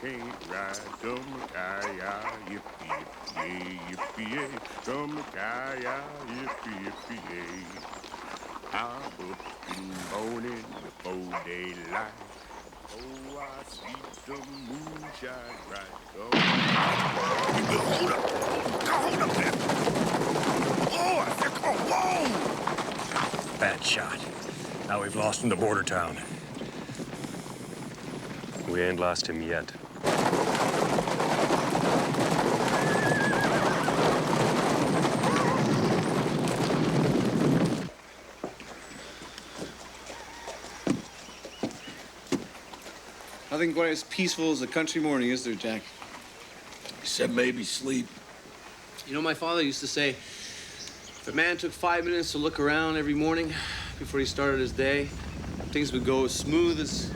can't ride. Dumb-a-ki-ya, yippee, yippee, yippee, dumb-a-ki-ya, yippee, yippee. I'm up in the morning before daylight. Oh, I see the moonshine bright. Hold up there. Oh, I said, come on. Bad shot. Now we've lost him to Bordertown. We ain't lost him yet. Nothing quite as peaceful as a country morning, is there, Jack? Except maybe sleep. You know, my father used to say, if a man took 5 minutes to look around every morning before he started his day, things would go as smooth as...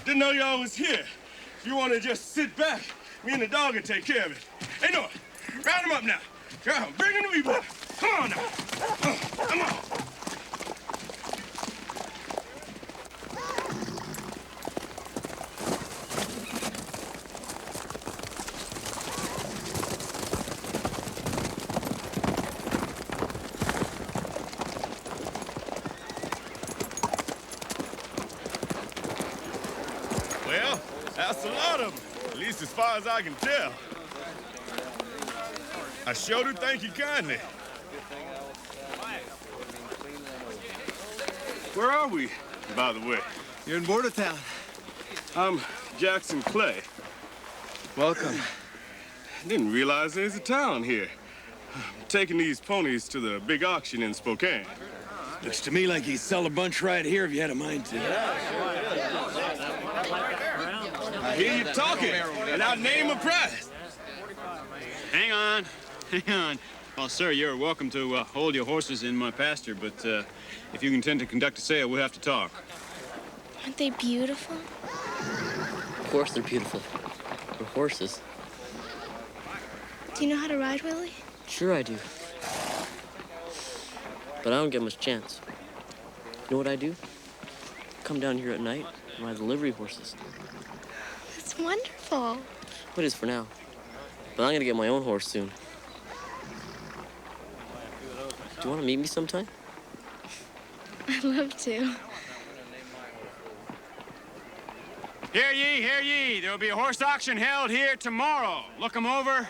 Didn't know y'all was here. If you want to just sit back, me and the dog can take care of it. Hey, Noah, round him up now. Come on, bring him to me, boy. Come on now. Come on. That's a lot of them, at least as far as I can tell. I sure do thank you kindly. Where are we, by the way? You're in Bordertown. I'm Jackson Clay. Welcome. Didn't realize there's a town here. I'm taking these ponies to the big auction in Spokane. Looks to me like you'd sell a bunch right here if you had a mind to. I hear you talking, and I'll name a price. Hang on. Well, sir, you're welcome to hold your horses in my pasture, but if you intend to conduct a sale, we'll have to talk. Aren't they beautiful? Of course they're beautiful. They're horses. Do you know how to ride, Willie? Sure I do. But I don't get much chance. You know what I do? Come down here at night and ride the livery horses. That's wonderful. It is for now. But I'm gonna get my own horse soon. Do you want to meet me sometime? I'd love to. Hear ye, hear ye. There will be a horse auction held here tomorrow. Look 'em over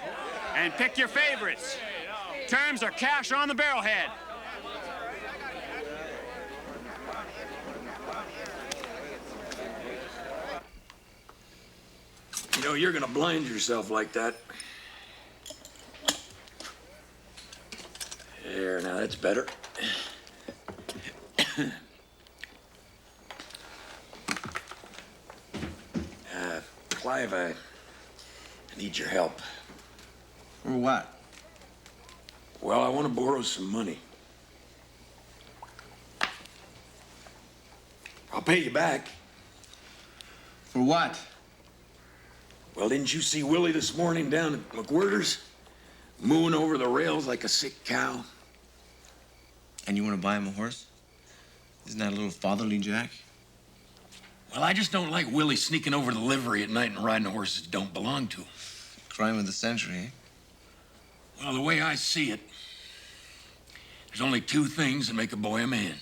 and pick your favorites. Terms are cash on the barrelhead. You know, you're gonna blind yourself like that. There, now that's better. Clive, I need your help. For what? Well, I want to borrow some money. I'll pay you back. For what? Well, didn't you see Willie this morning down at MacWherther's? Mooing over the rails like a sick cow. And you want to buy him a horse? Isn't that a little fatherly, Jack? Well, I just don't like Willie sneaking over the livery at night and riding horses that don't belong to him. Crime of the century, eh? Well, the way I see it, there's only two things that make a boy a man.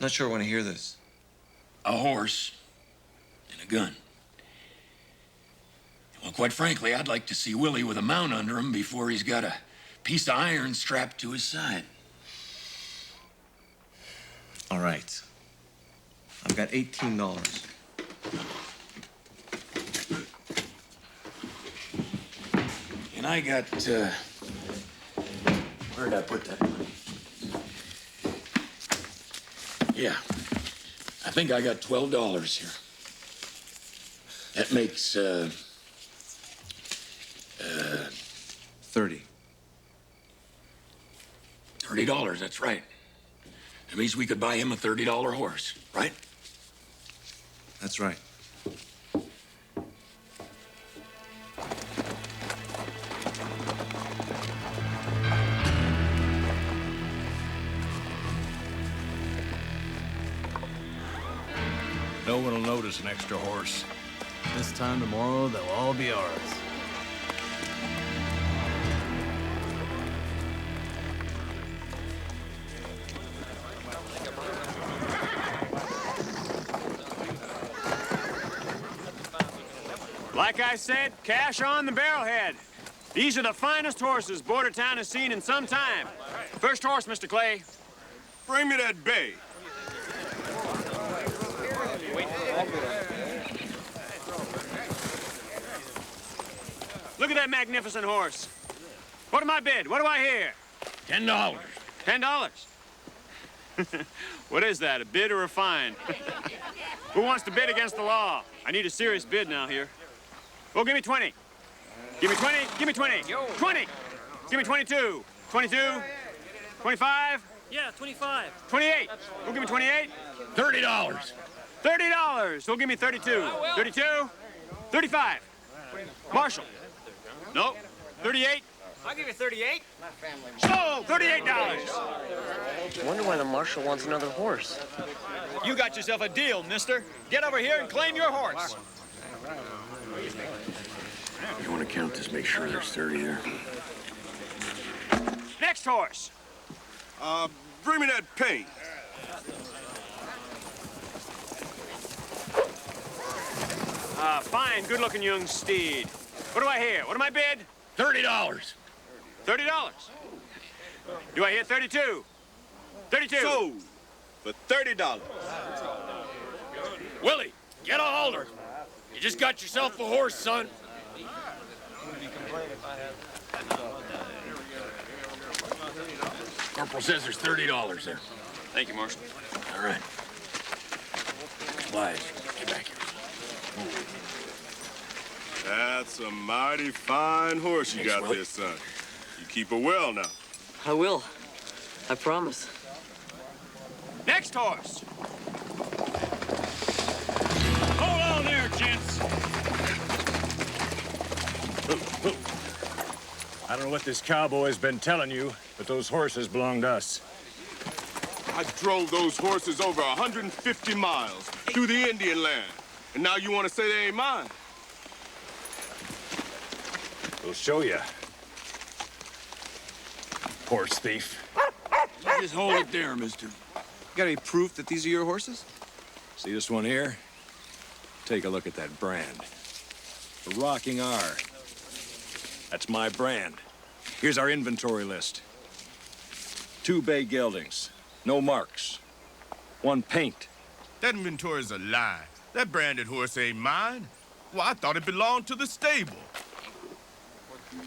Not sure I want to hear this. A horse and a gun. Well, quite frankly, I'd like to see Willie with a mount under him before he's got a piece of iron strapped to his side. All right. I've got $18. And I got, where did I put that money? Yeah, I think I got $12 here. That makes, 30. $30, that's right. That means we could buy him a $30 horse, right? That's right. No one will notice an extra horse. This time tomorrow, they'll all be ours. Like I said, cash on the barrelhead. These are the finest horses Bordertown has seen in some time. First horse, Mr. Clay. Bring me that bay. Look at that magnificent horse. What am I bid? What do I hear? $10. $10? What is that, a bid or a fine? Who wants to bid against the law? I need a serious bid now here. Oh, give me 20. Give me 20, give me 20. 20. Give me 22. 22. 25. Yeah, 25. 28. Who'll give me 28? $30. $30. Who'll give me 32? 32. 35. Marshal. Nope. 38. I'll give you 38. So, $38. I wonder why the marshal wants another horse. You got yourself a deal, mister. Get over here and claim your horse. You want to count this, make sure there's 30 there. Next horse. Bring me that paint. Fine, good-looking young steed. What do I hear? What am I bid? $30. $30. Do I hear 32? 32. Sold for $30. Willie, get a halter. You just got yourself a horse, son. Corporal says there's $30 there. Thank you, Marshal. All right. Clive, get back here. That's a mighty fine horse you Thanks, got Willie. there, son. You keep her well now. I will. I promise. Next horse. Hold on there, gents. I don't know what this cowboy's been telling you, but those horses belong to us. I drove those horses over 150 miles through the Indian land. And now you want to say they ain't mine? We'll show you. Horse thief. You just hold it there, mister. You got any proof that these are your horses? See this one here? Take a look at that brand. The Rocking R. That's my brand. Here's our inventory list. 2 bay geldings. No marks. 1 paint. That inventory's a lie. That branded horse ain't mine. Well, I thought it belonged to the stable.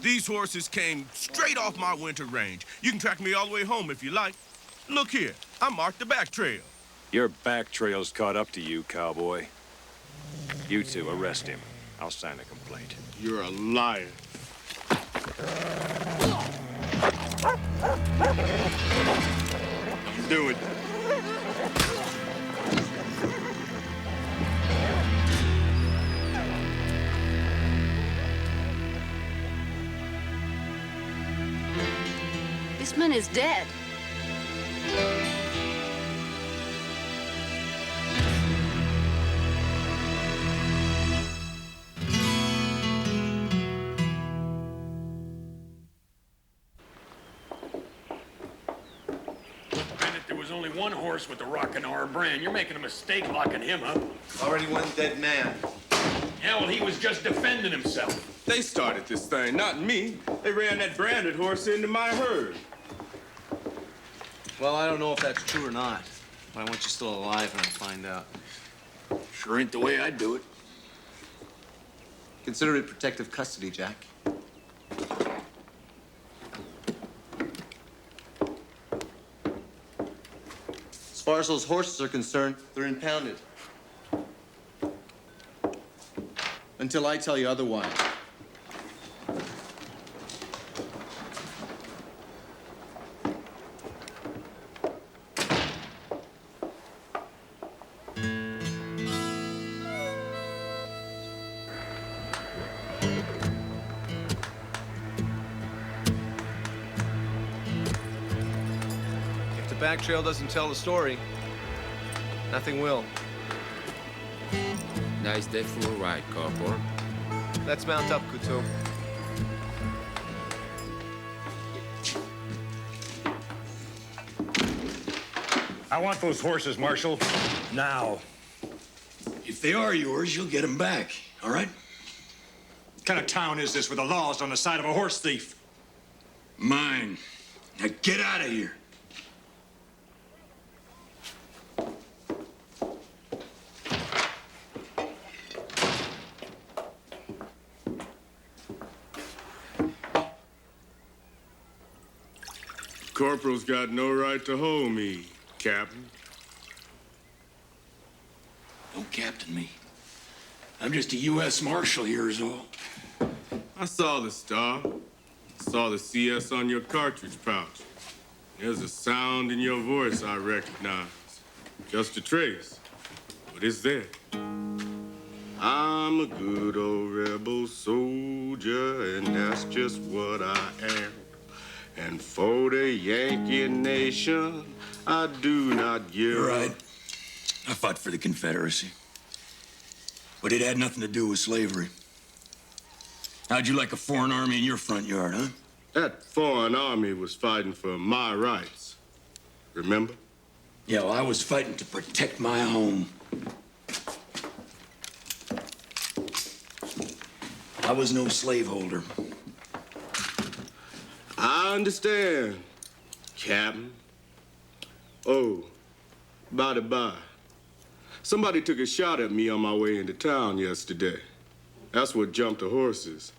These horses came straight off my winter range. You can track me all the way home if you like. Look here, I marked the back trail. Your back trail's caught up to you, cowboy. You two, arrest him. I'll sign a complaint. You're a liar. Do it. This man is dead. There was only one horse with the Rockin' R brand. You're making a mistake locking him up. Already one dead man. Yeah, well, he was just defending himself. They started this thing, not me. They ran that branded horse into my herd. Well, I don't know if that's true or not, but I want you still alive when I find out. Sure ain't the way I'd do it. Consider it protective custody, Jack. As far as those horses are concerned, they're impounded. Until I tell you otherwise. If the back trail doesn't tell the story, nothing will. Nice day for a ride, Corporal. Let's mount up, Couteau. I want those horses, Marshal. Now. If they are yours, you'll get them back, all right? What kind of town is this where the law's on the side of a horse thief? Mine. Now get out of here. Corporal's got no right to hold me, Captain. Don't captain me. I'm just a U.S. Marshal here is all. I saw the star. Saw the CS on your cartridge pouch. There's a sound in your voice I recognize. Just a trace, but it's there. I'm a good old rebel soldier, and that's just what I am. And for the Yankee nation, I do not give You're right. I fought for the Confederacy. But it had nothing to do with slavery. How'd you like a foreign army in your front yard, huh? That foreign army was fighting for my rights. Remember? Yeah, well, I was fighting to protect my home. I was no slaveholder. I understand, Captain. Oh, by the by, somebody took a shot at me on my way into town yesterday. That's what jumped the horses.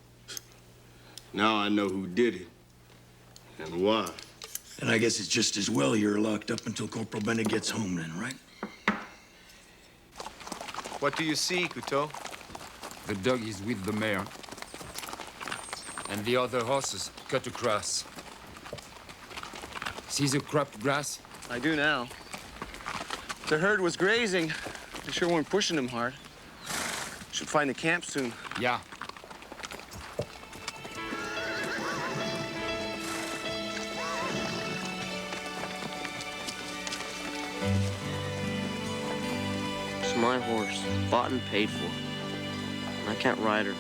Now I know who did it and why. And I guess it's just as well you're locked up until Corporal Bennett gets home then, right? What do you see, Couteau? The dog is with the mare. And the other horses cut across. See the cropped grass? I do now. The herd was grazing. They sure weren't pushing them hard. Should find the camp soon. Yeah. my horse, bought and paid for. And I can't ride her.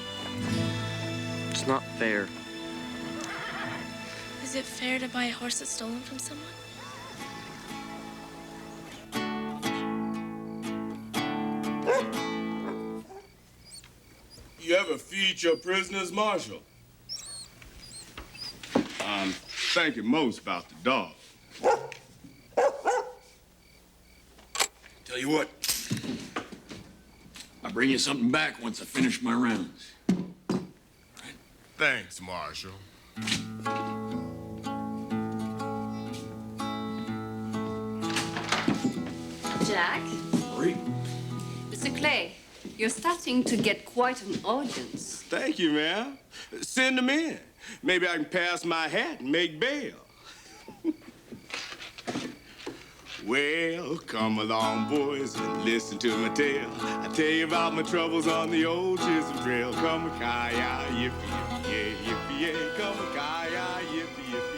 It's not fair. Is it fair to buy a horse that's stolen from someone? You ever feed your prisoners, Marshal? I'm thinking most about the dog. Tell you what, I'll bring you something back once I finish my rounds. Thanks, Marshal. Jack? Marie? Mr. Clay, you're starting to get quite an audience. Thank you, ma'am. Send them in. Maybe I can pass my hat and make bail. Well, come along, boys, and listen to my tale. I tell you about my troubles on the old Chisholm Trail. Come a kaya, yippee, yippee, yippee, yippee, come a kaya, yippee, yippee,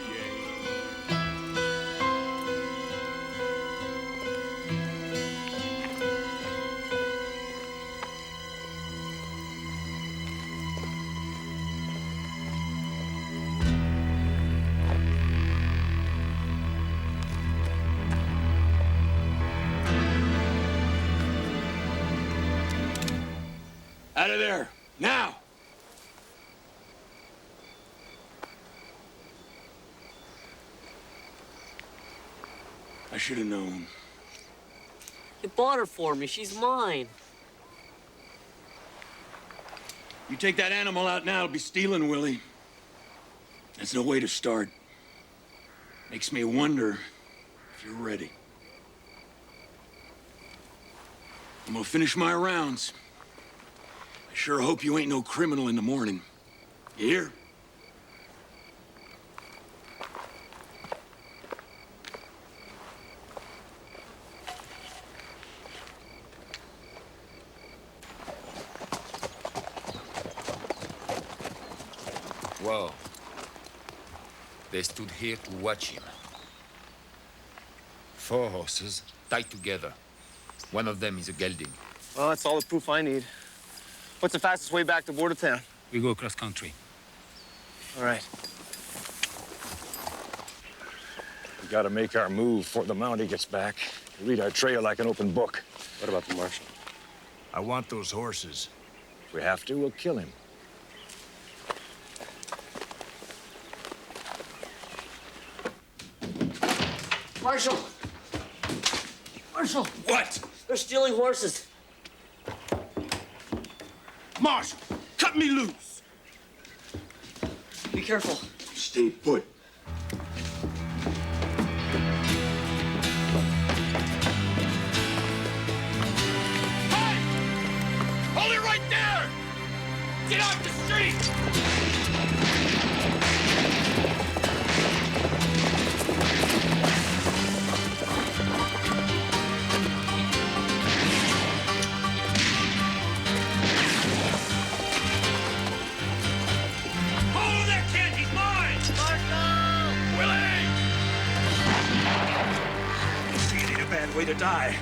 Out of there, now! I should have known. You bought her for me. She's mine. You take that animal out now, it'll be stealing, Willie. That's no way to start. Makes me wonder if you're ready. I'm gonna finish my rounds. I sure hope you ain't no criminal in the morning. You hear? Whoa. They stood here to watch him. 4 horses, tied together. One of them is a gelding. Well, that's all the proof I need. What's the fastest way back to Bordertown? We go cross country. All right. We gotta make our move before the Mountie gets back. Read our trail like an open book. What about the Marshal? I want those horses. If we have to, we'll kill him. Marshal! Marshal! What? They're stealing horses. Marshal, cut me loose. Be careful. Stay put. Hey! Hold it right there! Get off the street! Way to die.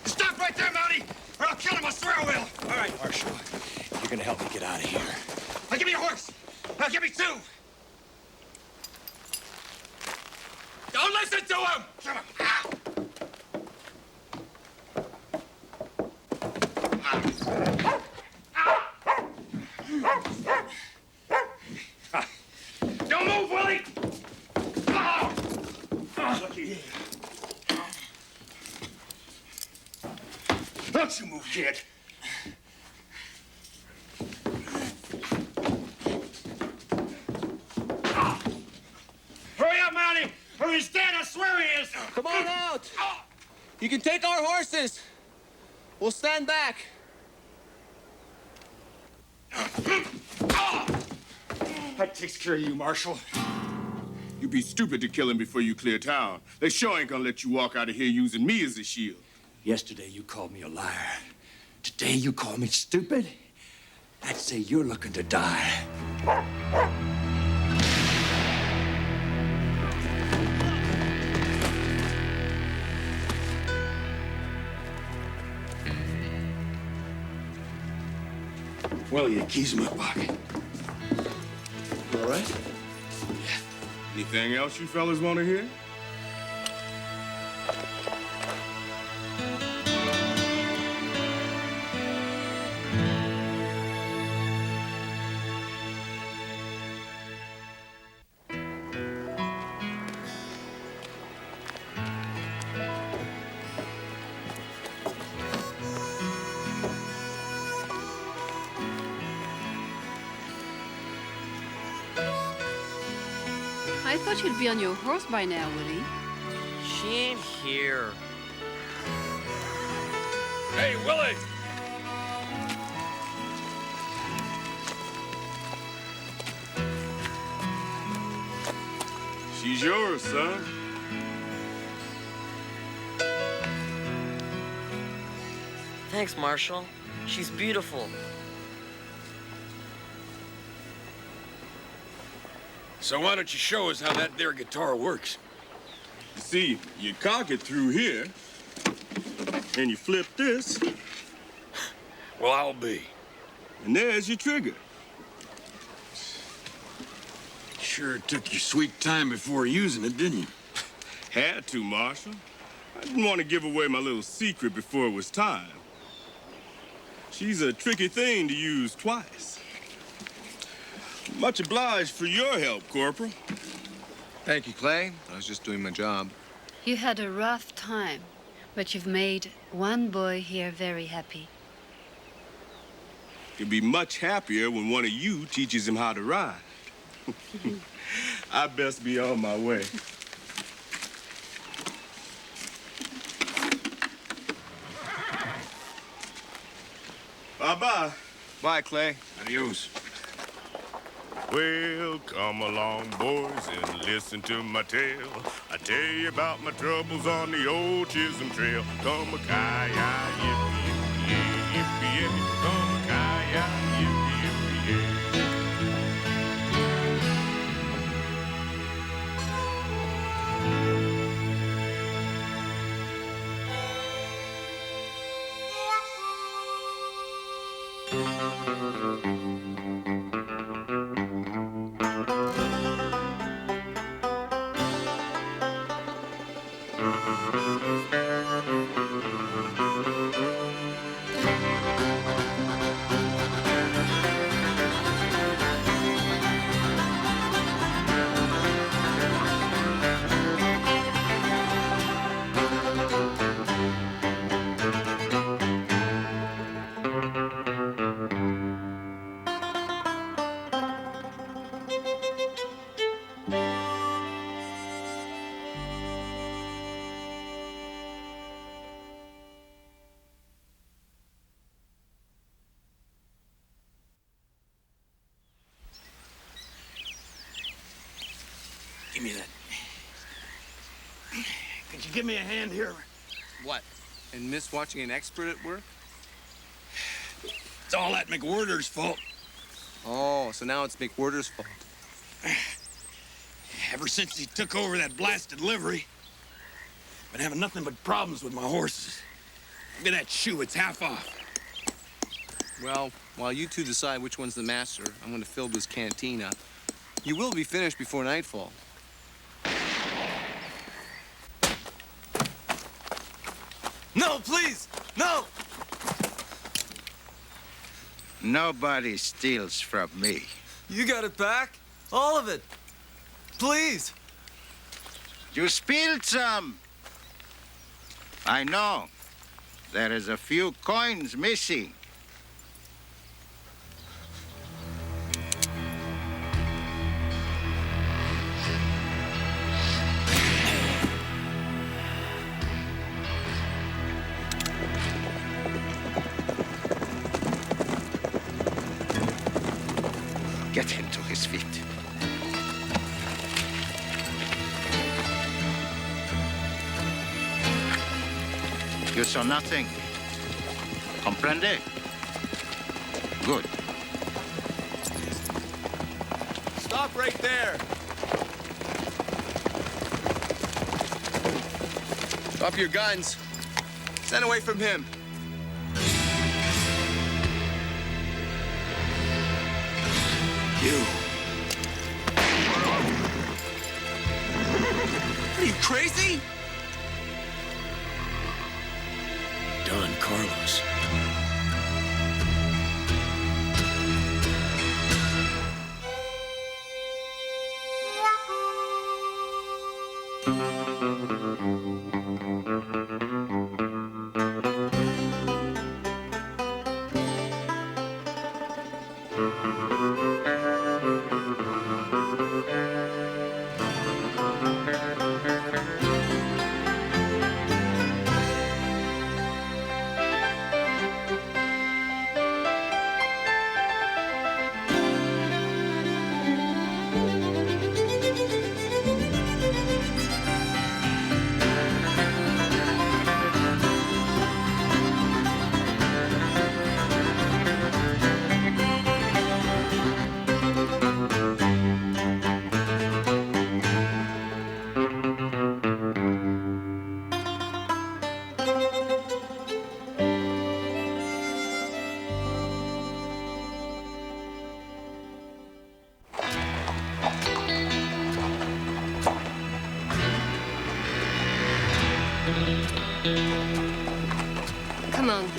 Stop right there, Mountie, or I'll kill him, I swear I will. All right, Marshal. You're gonna help me get out of here. Now give me a horse. Now give me 2. Don't listen to him! Come on. Don't move, Willie! Looky here. Don't you move, kid. Hurry up, Mountie! Or he's dead, I swear he is! Come on out! You can take our horses. We'll stand back. That takes care of you, Marshal. You'd be stupid to kill him before you clear town. They sure ain't gonna let you walk out of here using me as a shield. Yesterday you called me a liar. Today you call me stupid. I'd say you're looking to die. Well, your keys in my pocket. You all right? Yeah. Anything else you fellas want to hear? I thought you'd be on your horse by now, Willie. She ain't here. Hey, Willie! She's yours, son. Thanks, Marshal. She's beautiful. So why don't you show us how that there guitar works? You see, you cock it through here, and you flip this, Well, I'll be. and there's your trigger. Sure took you sweet time before using it, didn't you? Had to, Marshal. I didn't want to give away my little secret before it was time. She's a tricky thing to use twice. Much obliged for your help, Corporal. Thank you, Clay. I was just doing my job. You had a rough time, but you've made one boy here very happy. He'll be much happier when one of you teaches him how to ride. I best be on my way. Bye-bye. Bye, Clay. Adios. Well, come along, boys, and listen to my tale. I tell you about my troubles on the old Chisholm Trail. Come a kaya, yippee, yippee, yippee, yippee. Come a kaya, yippee, yippee, yippee. Give me that. Could you give me a hand here? What? And miss watching an expert at work? It's all that MacWherther's fault. Oh, so now it's MacWherther's fault. Ever since he took over that blasted livery, I've been having nothing but problems with my horses. Look at that shoe, it's half off. Well, while you two decide which one's the master, I'm going to fill this canteen up. You will be finished before nightfall. No, please! No! Nobody steals from me. You got it back? All of it. Please. You spilled some. I know. There is a few coins missing. Get him to his feet. You saw nothing. Comprende? Good. Stop right there. Drop your guns. Stand away from him. You. Are you crazy? Don Carlos. Come on,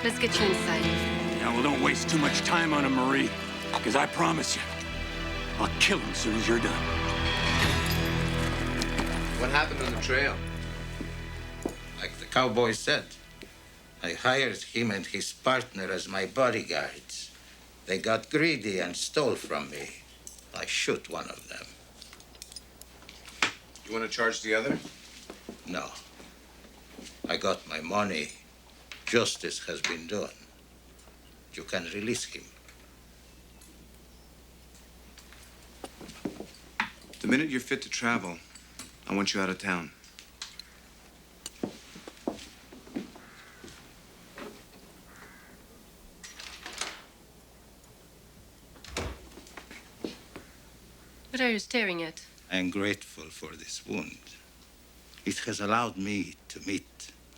let's get you inside. Now, well, don't waste too much time on him, Marie, because I promise you, I'll kill him as soon as you're done. What happened on the trail? Like the cowboy said, I hired him and his partner as my bodyguards. They got greedy and stole from me. I shoot one of them. You want to charge the other? No. I got my money. Justice has been done. You can release him. The minute you're fit to travel, I want you out of town. What are you staring at? I am grateful for this wound. It has allowed me to meet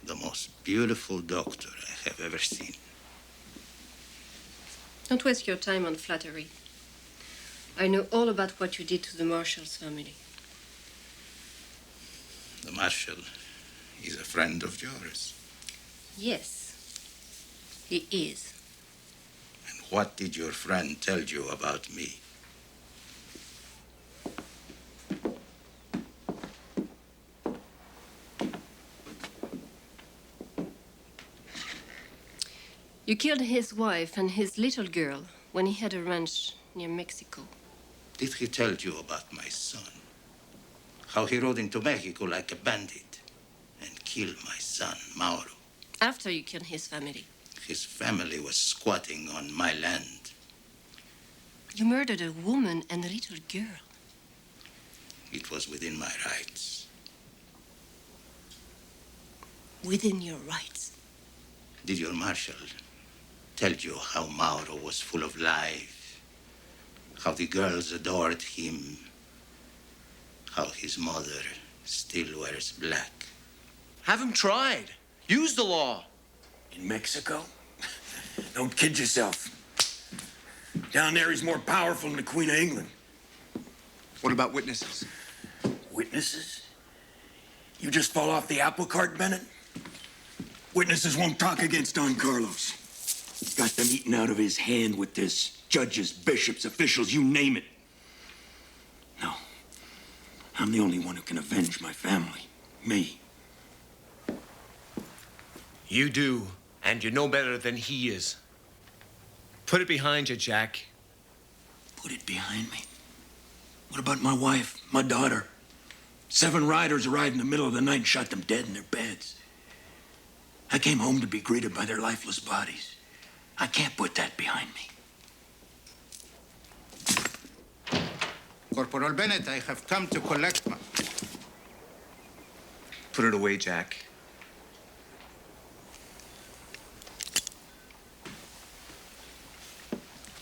the most beautiful doctor I have ever seen. Don't waste your time on flattery. I know all about what you did to the Marshal's family. The Marshal is a friend of yours. Yes, he is. And what did your friend tell you about me? You killed his wife and his little girl when he had a ranch near Mexico. Did he tell you about my son? How he rode into Mexico like a bandit and killed my son, Mauro. After you killed his family. His family was squatting on my land. You murdered a woman and a little girl. It was within my rights. Within your rights? Did your Marshal tell you how Mauro was full of life? How the girls adored him? How his mother still wears black? Have him tried. Use the law. In Mexico? Don't kid yourself. Down there, he's more powerful than the Queen of England. What about witnesses? Witnesses? You just fall off the apple cart, Bennett? Witnesses won't talk against Don Carlos. He's got them eating out of his hand with this. Judges, bishops, officials, you name it. No. I'm the only one who can avenge my family. Me. You do, and you're no better than he is. Put it behind you, Jack. Put it behind me? What about my wife, my daughter? 7 riders arrived in the middle of the night and shot them dead in their beds. I came home to be greeted by their lifeless bodies. I can't put that behind me. Corporal Bennett, I have come to collect my... Put it away, Jack.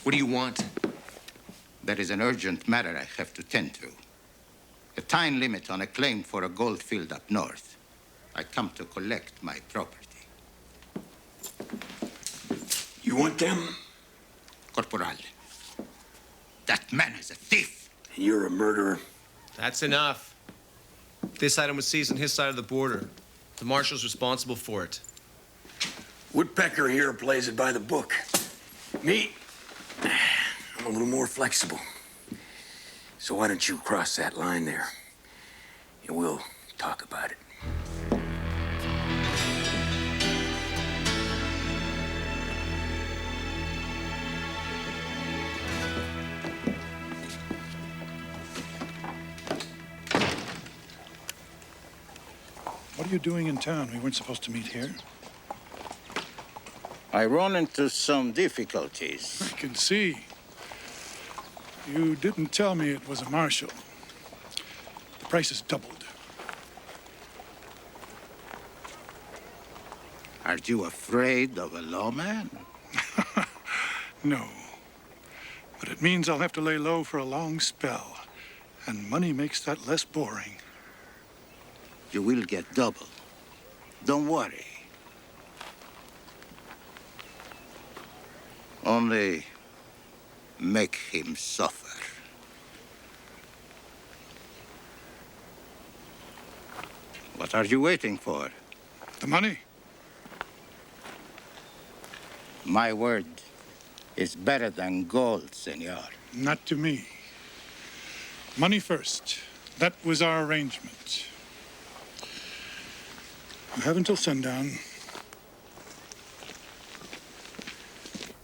What do you want? There is an urgent matter I have to tend to. A time limit on a claim for a gold field up north. I come to collect my property. You want them? Corporal, that man is a thief. You're a murderer. That's enough. This item was seized on his side of the border. The marshal's responsible for it. Woodpecker here plays it by the book. Me, I'm a little more flexible. So why don't you cross that line there, and we'll talk about it. What are you doing in town? We weren't supposed to meet here. I run into some difficulties. I can see. You didn't tell me it was a Marshal. The price has doubled. Aren't you afraid of a lawman? No. But it means I'll have to lay low for a long spell. And money makes that less boring. You will get double. Don't worry. Only make him suffer. What are you waiting for? The money. My word is better than gold, senor. Not to me. Money first. That was our arrangement. You have until sundown.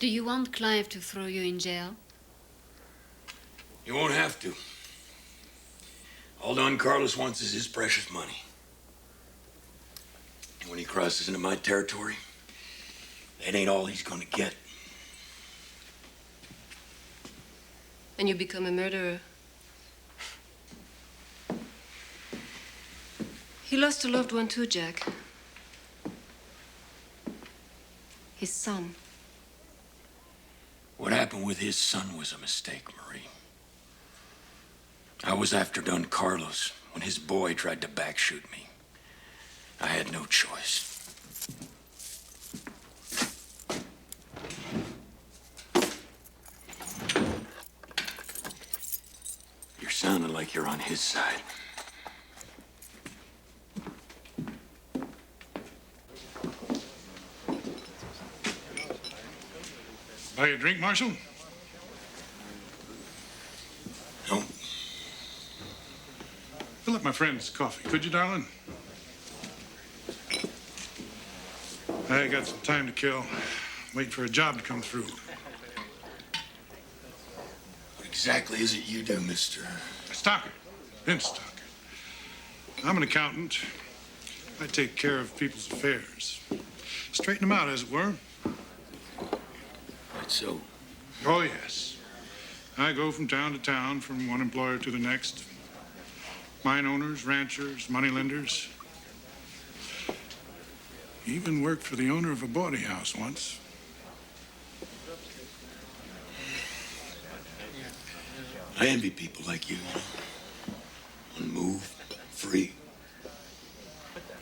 Do you want Clive to throw you in jail? You won't have to. All Don Carlos wants is his precious money. And when he crosses into my territory, that ain't all he's gonna get. And you become a murderer. He lost a loved one too, Jack. His son. What happened with his son was a mistake, Marie. I was after Don Carlos when his boy tried to backshoot me. I had no choice. You're sounding like you're on his side. Buy you a drink, Marshal? No. Fill up my friend's coffee, could you, darling? I got some time to kill. Waiting for a job to come through. What exactly is it you do, Mr.? Stocker. Vince Stocker. I'm an accountant. I take care of people's affairs. Straighten them out, as it were. That's so. Oh, yes. I go from town to town, from one employer to the next. Mine owners, ranchers, moneylenders. Even worked for the owner of a boarding house once. I envy people like you. On the move, free.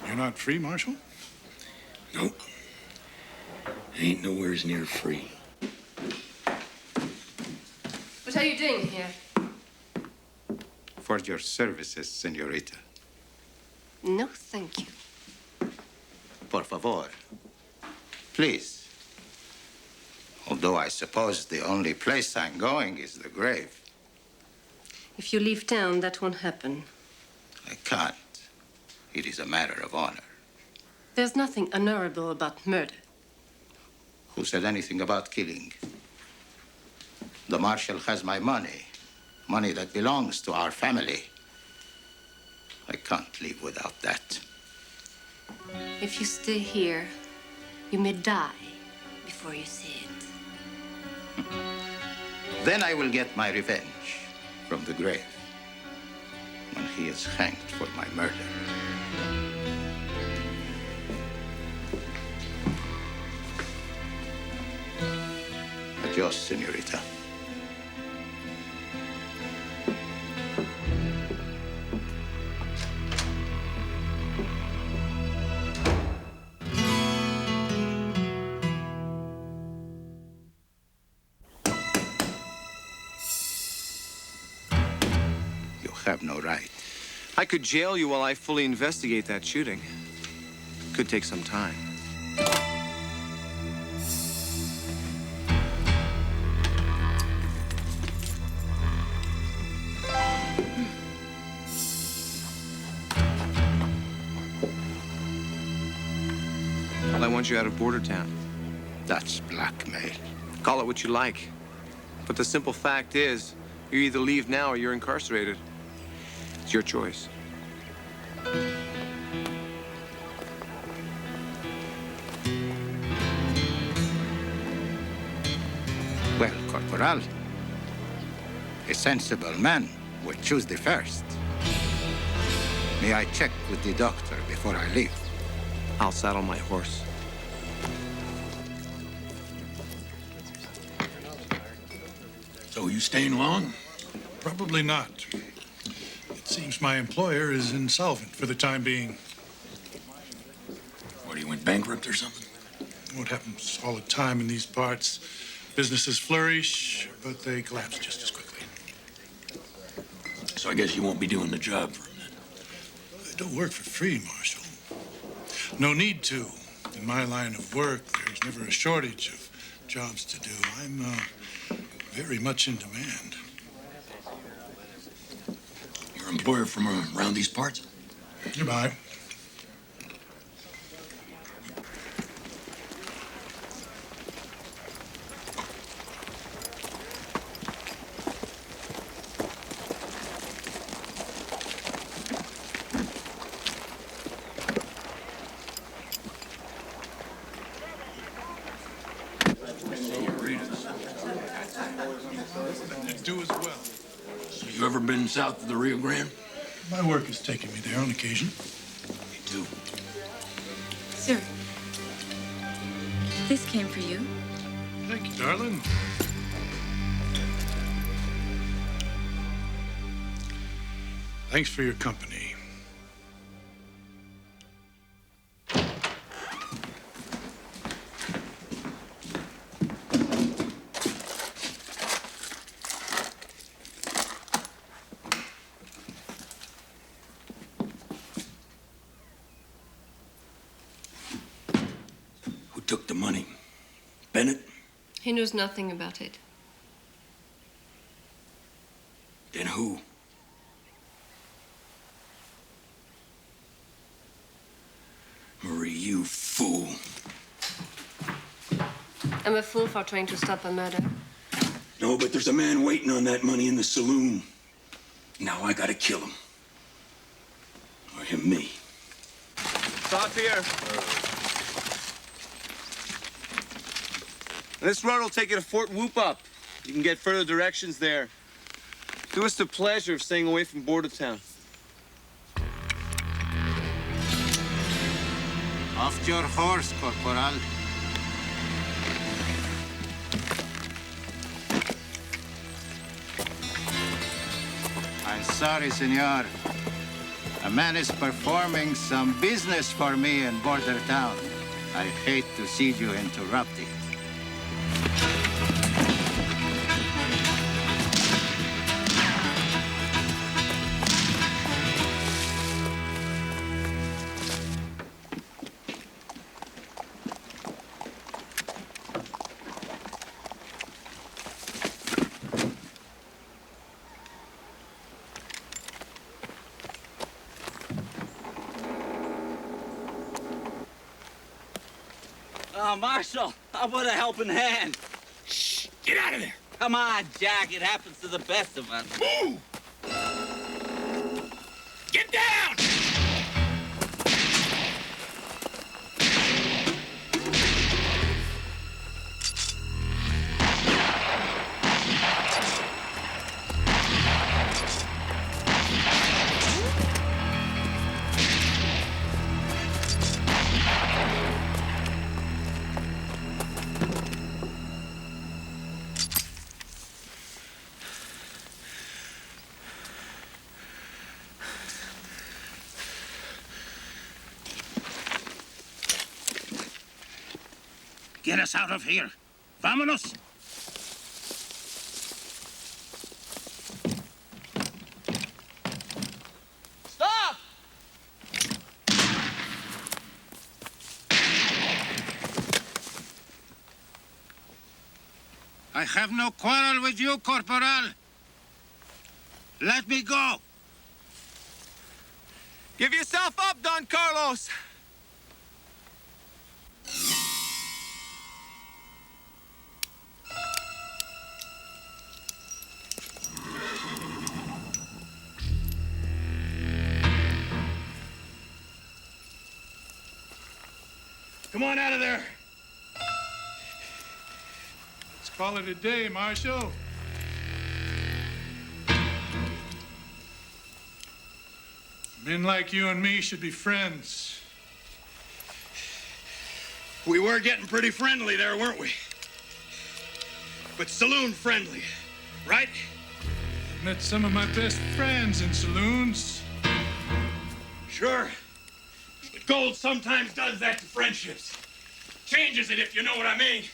You're not free, Marshal? Nope. I ain't nowheres near free. What are you doing here? For your services, senorita. No, thank you. Por favor. Please. Although I suppose the only place I'm going is the grave. If you leave town, that won't happen. I can't. It is a matter of honor. There's nothing honorable about murder. Who said anything about killing? The Marshal has my money. Money that belongs to our family. I can't live without that. If you stay here, you may die before you see it. Then I will get my revenge from the grave when he is hanged for my murder. But Adios, señorita. You have no right. I could jail you while I fully investigate that shooting. Could take some time. Well, I want you out of Bordertown. That's blackmail. Call it what you like. But the simple fact is, you either leave now or you're incarcerated. It's your choice. Well, Corporal, a sensible man would choose the first. May I check with the doctor before I leave? I'll saddle my horse. So you staying long? Probably not. It seems my employer is insolvent for the time being. What, he went bankrupt or something? What happens all the time in these parts? Businesses flourish, but they collapse just as quickly. So I guess you won't be doing the job for him then. I don't work for free, Marshal. No need to. In my line of work, there's never a shortage of jobs to do. I'm very much in demand. Your employer from around these parts? Goodbye. Do as well. So you ever been south of the Rio Grande? My work has taken me there on occasion. Me too. Sir, this came for you. Thank you, darling. Thanks for your company. Who took the money? Bennett? He knows nothing about it. Then who? Marie, you fool. I'm a fool for trying to stop a murder. No, but there's a man waiting on that money in the saloon. Now I gotta kill him. Or him me. Stop here. This road will take you to Fort Whoop-Up. You can get further directions there. Do us the pleasure of staying away from Bordertown. Off your horse, Corporal. I'm sorry, senor. A man is performing some business for me in Bordertown. I hate to see you interrupted. Marshal, how about a helping hand? Shh! Get out of there! Come on, Jack. It happens to the best of us. Move! Get down! Get us out of here. Vámonos. Stop! I have no quarrel with you, Corporal. Let me go. Give yourself up, Don Carlos. Come on out of there. Let's call it a day, Marshal. Men like you and me should be friends. We were getting pretty friendly there, weren't we? But saloon friendly, right? Met some of my best friends in saloons. Sure. But gold sometimes does that to friendships. Changes it, if you know what I mean.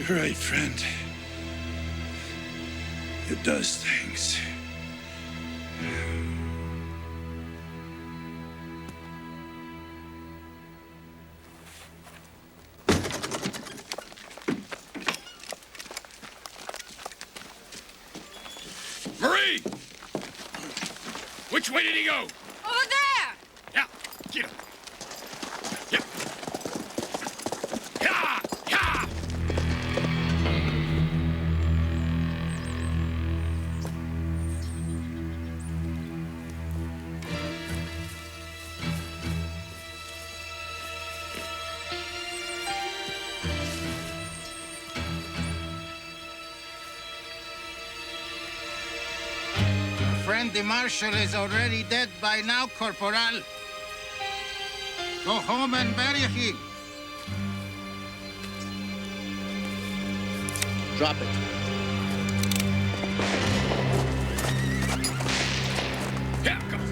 You're right, friend. It does things. Marie! Which way did he go? Over there! Yeah, get him. Yeah. Yeah, yeah! Friend, the Marshal is already dead by now, Corporal. Go home and bury him. Drop it. Yeah, come on.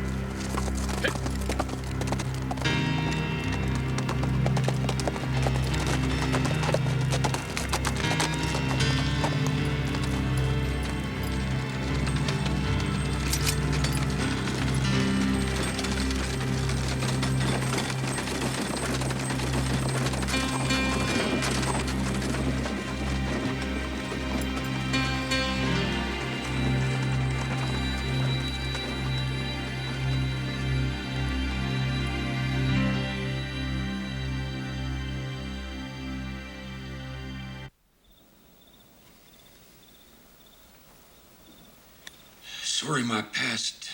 Sorry my past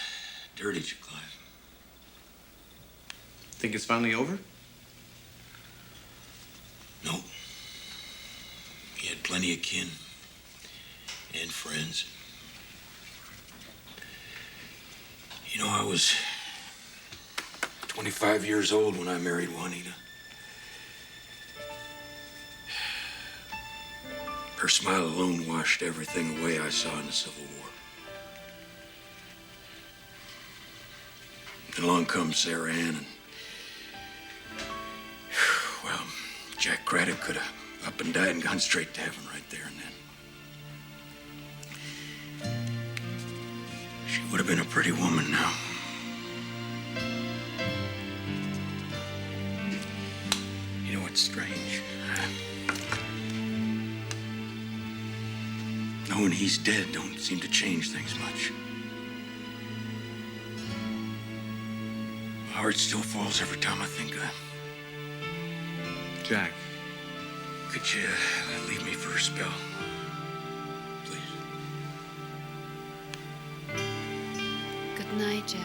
dirtied you, Clive. Think it's finally over? No. He had plenty of kin and friends. You know, I was 25 years old when I married Juanita. Her smile alone washed everything away I saw in the Civil War. And along comes Sarah Ann, and well, Jack Craddock could have up and died and gone straight to heaven right there and then. She Would have been a pretty woman now. You know what's strange? Knowing he's dead don't seem to change things much. My heart still falls every time I think of him. Jack. Could you leave me for a spell? Good night, Jack.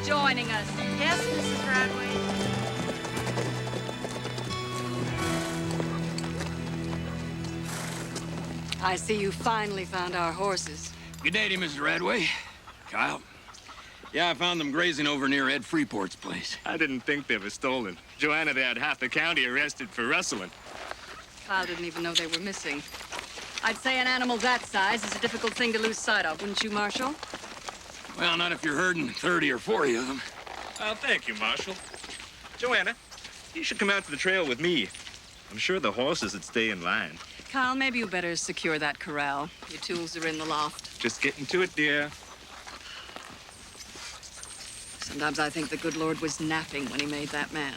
Joining us. Yes, Mrs. Radway. I see you finally found our horses. Good day to you, Mrs. Radway. Kyle. Yeah, I found them grazing over near Ed Freeport's place. I didn't think they were stolen. Joanna, they had half the county arrested for rustling. Kyle didn't even know they were missing. I'd say an animal that size is a difficult thing to lose sight of, wouldn't you, Marshal? Well, not if you're herding 30 or 40 of them. Oh, thank you, Marshal. Joanna, you should come out to the trail with me. I'm sure the horses would stay in line. Kyle, maybe you better secure that corral. Your tools are in the loft. Just getting to it, dear. Sometimes I think the good Lord was napping when he made that man.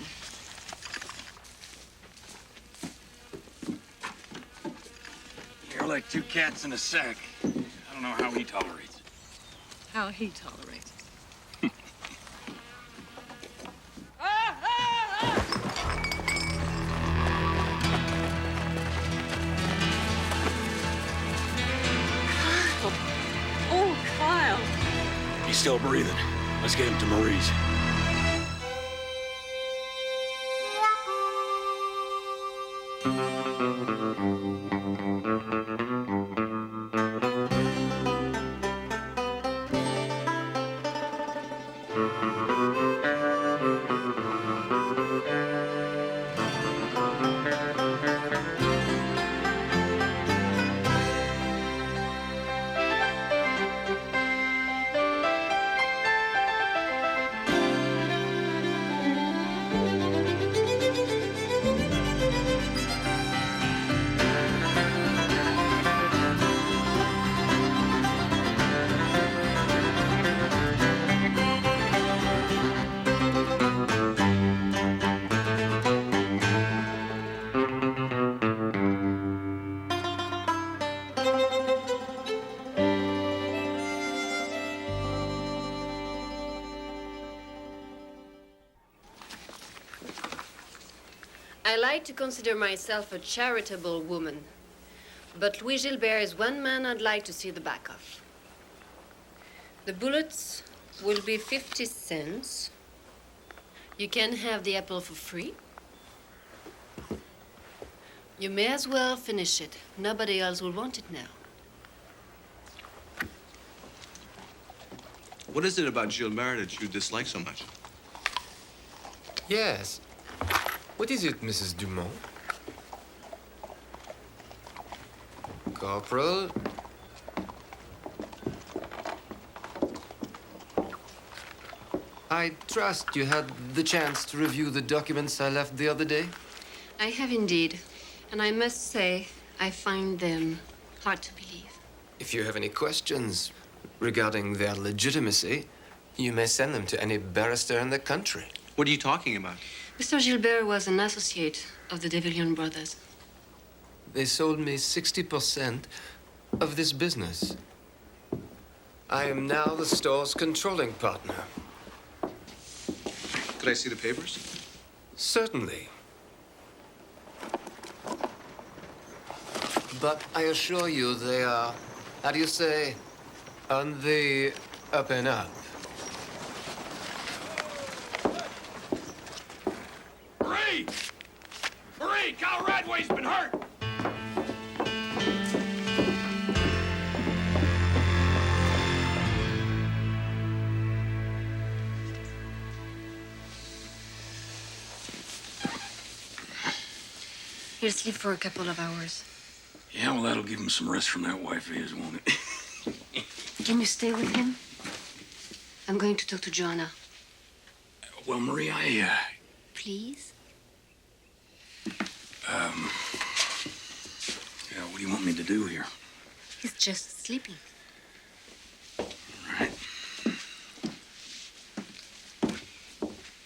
You're like two cats in a sack. I don't know how he tolerates it. How he tolerates it. Oh, Kyle. He's still breathing. Let's get him to Marie's. I like to consider myself a charitable woman, but Louis Gilbert is one man I'd like to see the back of. The bullets will be 50 cents. You can have the apple for free. You may as well finish it. Nobody else will want it now. What is it about Gilbert that you dislike so much? Yes. What is it, Mrs. Dumont? Corporal? I trust you had the chance to review the documents I left the other day? I have indeed. And I must say, I find them hard to believe. If you have any questions regarding their legitimacy, you may send them to any barrister in the country. What are you talking about? Mr. Gilbert was an associate of the De Villiers brothers. They sold me 60% of this business. I am now the store's controlling partner. Could I see the papers? Certainly. But I assure you they are, how do you say, on the up and up. Marie! Marie, Cal Radway's been hurt! He'll sleep for a couple of hours. Yeah, well, that'll give him some rest from that wife of his, won't it? Can you stay with him? I'm going to talk to Joanna. Well, Marie, Please? Yeah, what do you want me to do here? He's just sleeping. All right.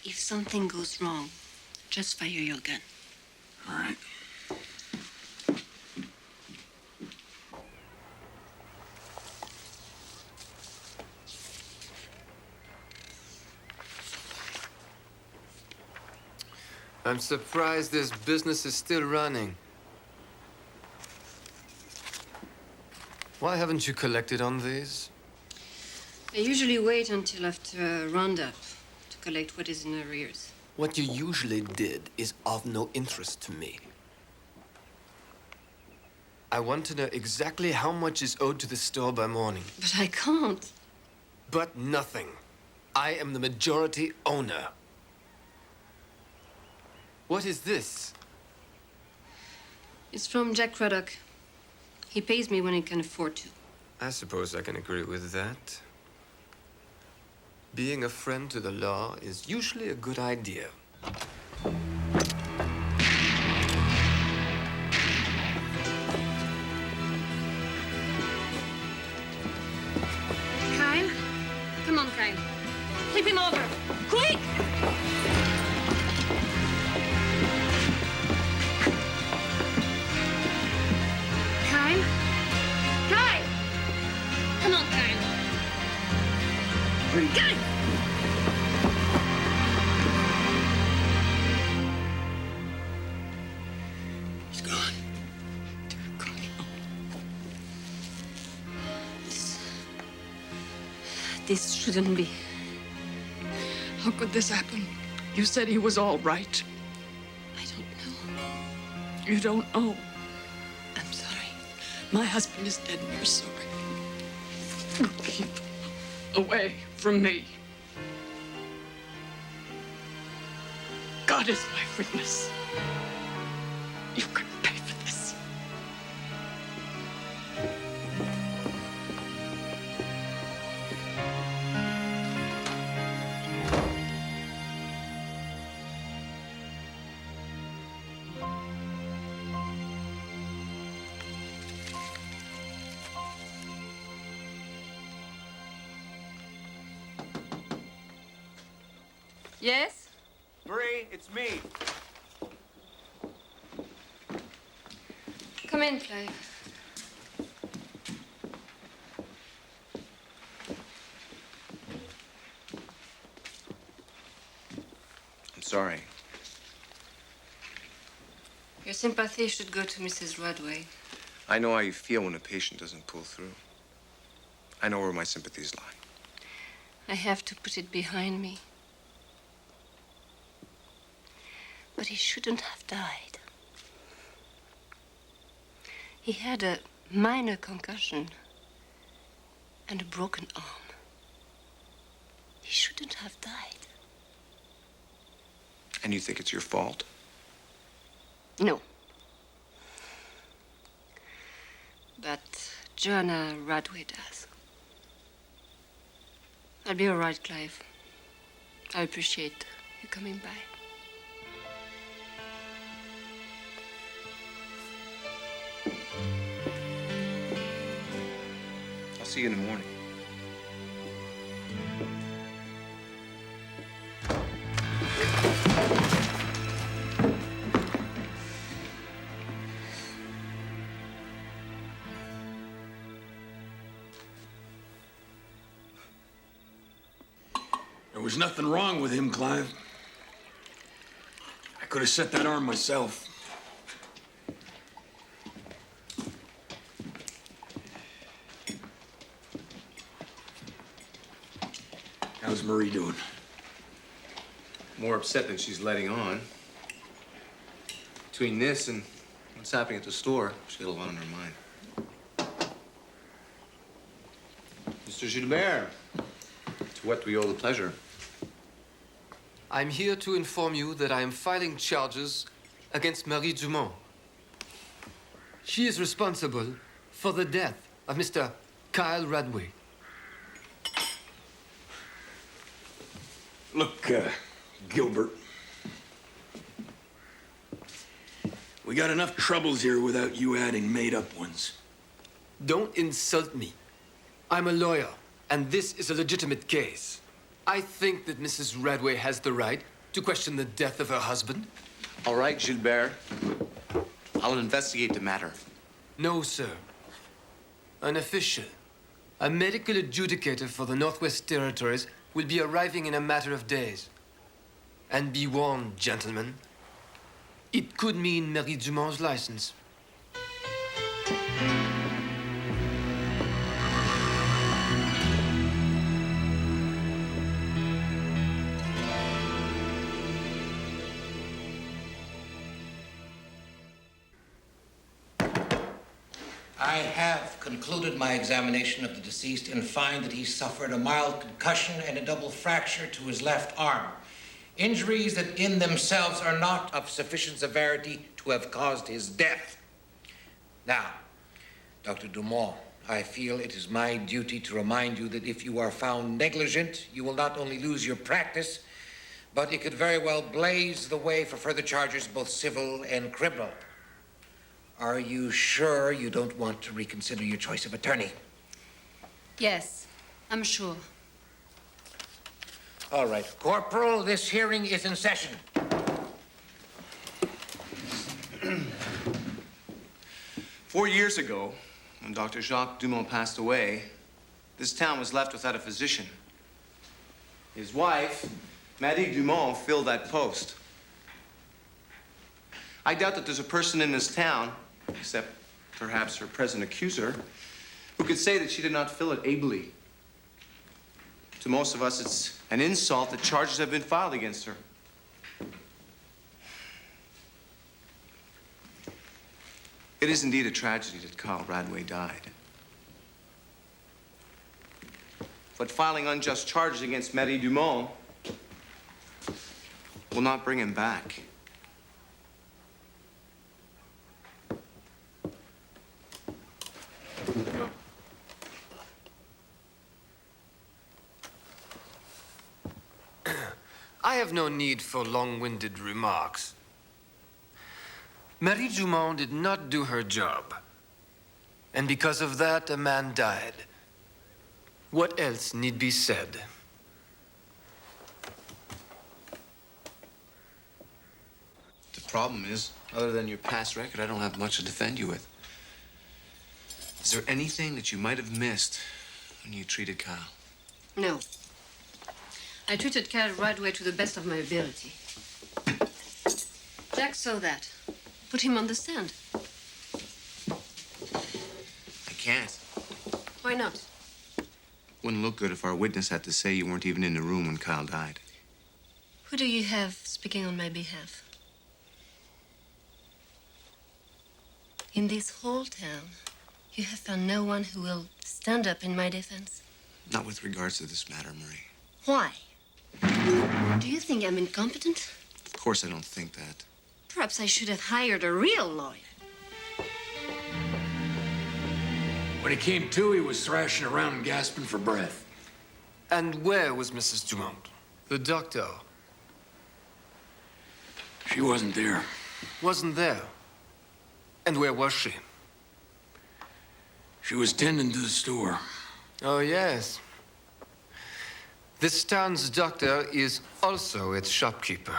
If something goes wrong, just fire your gun. All right. I'm surprised this business is still running. Why haven't you collected on these? I usually wait until after a roundup to collect what is in arrears. What you usually did is of no interest to me. I want to know exactly how much is owed to the store by morning. But I can't. But nothing. I am the majority owner. What is this? It's from Jack Craddock. He pays me when he can afford to. I suppose I can agree with that. Being a friend to the law is usually a good idea. Kyle? Come on, Kyle. Flip him over. Quick! Kyle? Kyle! Come on, Kyle. Kyle! He's gone. This shouldn't be. How could this happen? You said he was all right. I don't know. You don't know. I'm sorry. My husband is dead and you're sorry. Keep away from me. God is my witness. You can pay for this. Yes? Marie, it's me. Come in, Clive. I'm sorry. Your sympathy should go to Mrs. Radway. I know how you feel when a patient doesn't pull through. I know where my sympathies lie. I have to put it behind me. he shouldn't have died. He had a minor concussion and a broken arm. He shouldn't have died. And you think it's your fault? No. But Joanna Radway does. I'll be all right, Clive. I appreciate you coming by. I'll see you in the morning. There was nothing wrong with him, Clive. I could have set that arm myself. How's Marie doing? More upset than she's letting on. Between this and what's happening at the store, she's got a lot on her mind. Mr. Gilbert, to what do we owe the pleasure? I'm here to inform you that I am filing charges against Marie Dumont. She is responsible for the death of Mr. Kyle Radway. Look, Gilbert. We got enough troubles here without you adding made-up ones. Don't insult me. I'm a lawyer, and this is a legitimate case. I think that Mrs. Radway has the right to question the death of her husband. All right, Gilbert. I'll investigate the matter. No, sir. An official, a medical adjudicator for the Northwest Territories, will be arriving in a matter of days. And be warned, gentlemen, it could mean Marie Dumont's license. I have concluded my examination of the deceased and find that he suffered a mild concussion and a double fracture to his left arm. Injuries that in themselves are not of sufficient severity to have caused his death. Now, Dr. Dumont, I feel it is my duty to remind you that if you are found negligent, you will not only lose your practice, but it could very well blaze the way for further charges, both civil and criminal. Are you sure you don't want to reconsider your choice of attorney? Yes, I'm sure. All right. Corporal, this hearing is in session. 4 years ago, when Dr. Jacques Dumont passed away, this town was left without a physician. His wife, Marie Dumont, filled that post. I doubt that there's a person in this town, except perhaps her present accuser, who could say that she did not fill it ably. To most of us, it's an insult that charges have been filed against her. It is indeed a tragedy that Kyle Radway died. But filing unjust charges against Marie Dumont will not bring him back. I have no need for long-winded remarks. Marie Dumont did not do her job. And because of that, a man died. What else need be said? The problem is, other than your past record, I don't have much to defend you with. Is there anything that you might have missed when you treated Kyle? No. I treated Kyle Radway to the best of my ability. Jack saw that. Put him on the stand. I can't. Why not? Wouldn't look good if our witness had to say you weren't even in the room when Kyle died. Who do you have speaking on my behalf? In this whole town, you have found no one who will stand up in my defense? Not with regards to this matter, Marie. Why? Do you think I'm incompetent? Of course I don't think that. Perhaps I should have hired a real lawyer. When he came to, he was thrashing around and gasping for breath. And where was Mrs. Dumont? The doctor? She wasn't there. Wasn't there? And where was she? She was tending to the store. Oh, yes. This town's doctor is also its shopkeeper.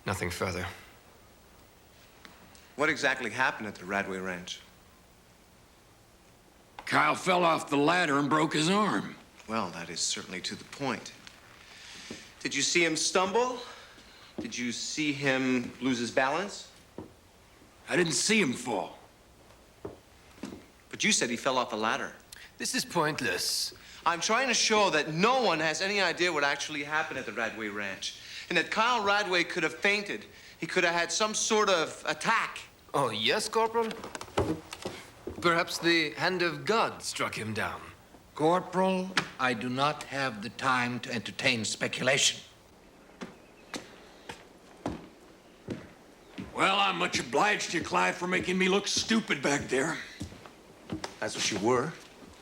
Nothing further. What exactly happened at the Radway Ranch? Kyle fell off the ladder and broke his arm. Well, that is certainly to the point. Did you see him stumble? Did you see him lose his balance? I didn't see him fall. But you said he fell off a ladder. This is pointless. I'm trying to show that no one has any idea what actually happened at the Radway Ranch. And that Kyle Radway could have fainted. He could have had some sort of attack. Oh, yes, Corporal? Perhaps the hand of God struck him down. Corporal, I do not have the time to entertain speculation. Well, I'm much obliged to you, Clive, for making me look stupid back there. That's what you were.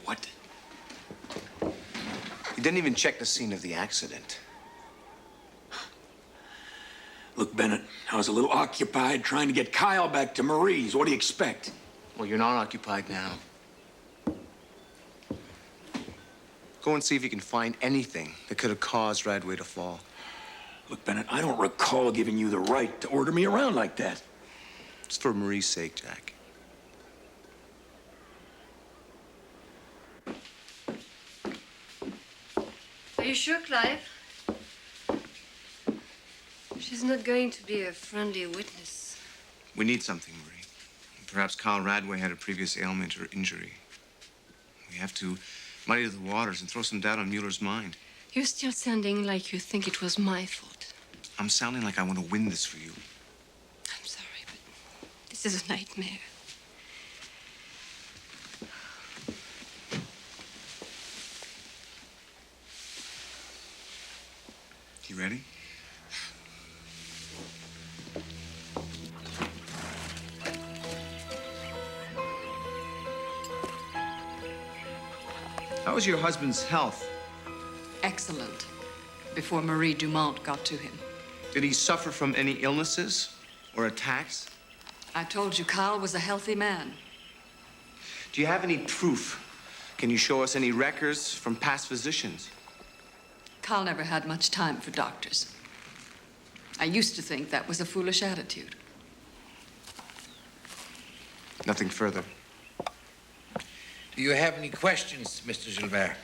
What? You didn't even check the scene of the accident. Look, Bennett, I was a little occupied trying to get Kyle back to Marie's. What do you expect? Well, you're not occupied now. Go and see if you can find anything that could have caused Radway to fall. Look, Bennett, I don't recall giving you the right to order me around like that. It's for Marie's sake, Jack. Are you sure, Clive? She's not going to be a friendly witness. We need something, Marie. Perhaps Kyle Radway had a previous ailment or injury. We have to muddy the waters and throw some doubt on Mueller's mind. You're still sounding like you think it was my fault. I'm sounding like I want to win this for you. I'm sorry, but this is a nightmare. You ready? How was your husband's health? Excellent. Before Marie Dumont got to him. Did he suffer from any illnesses or attacks? I told you Kyle was a healthy man. Do you have any proof? Can you show us any records from past physicians? Kyle never had much time for doctors. I used to think that was a foolish attitude. Nothing further. Do you have any questions, Mr. Gilbert?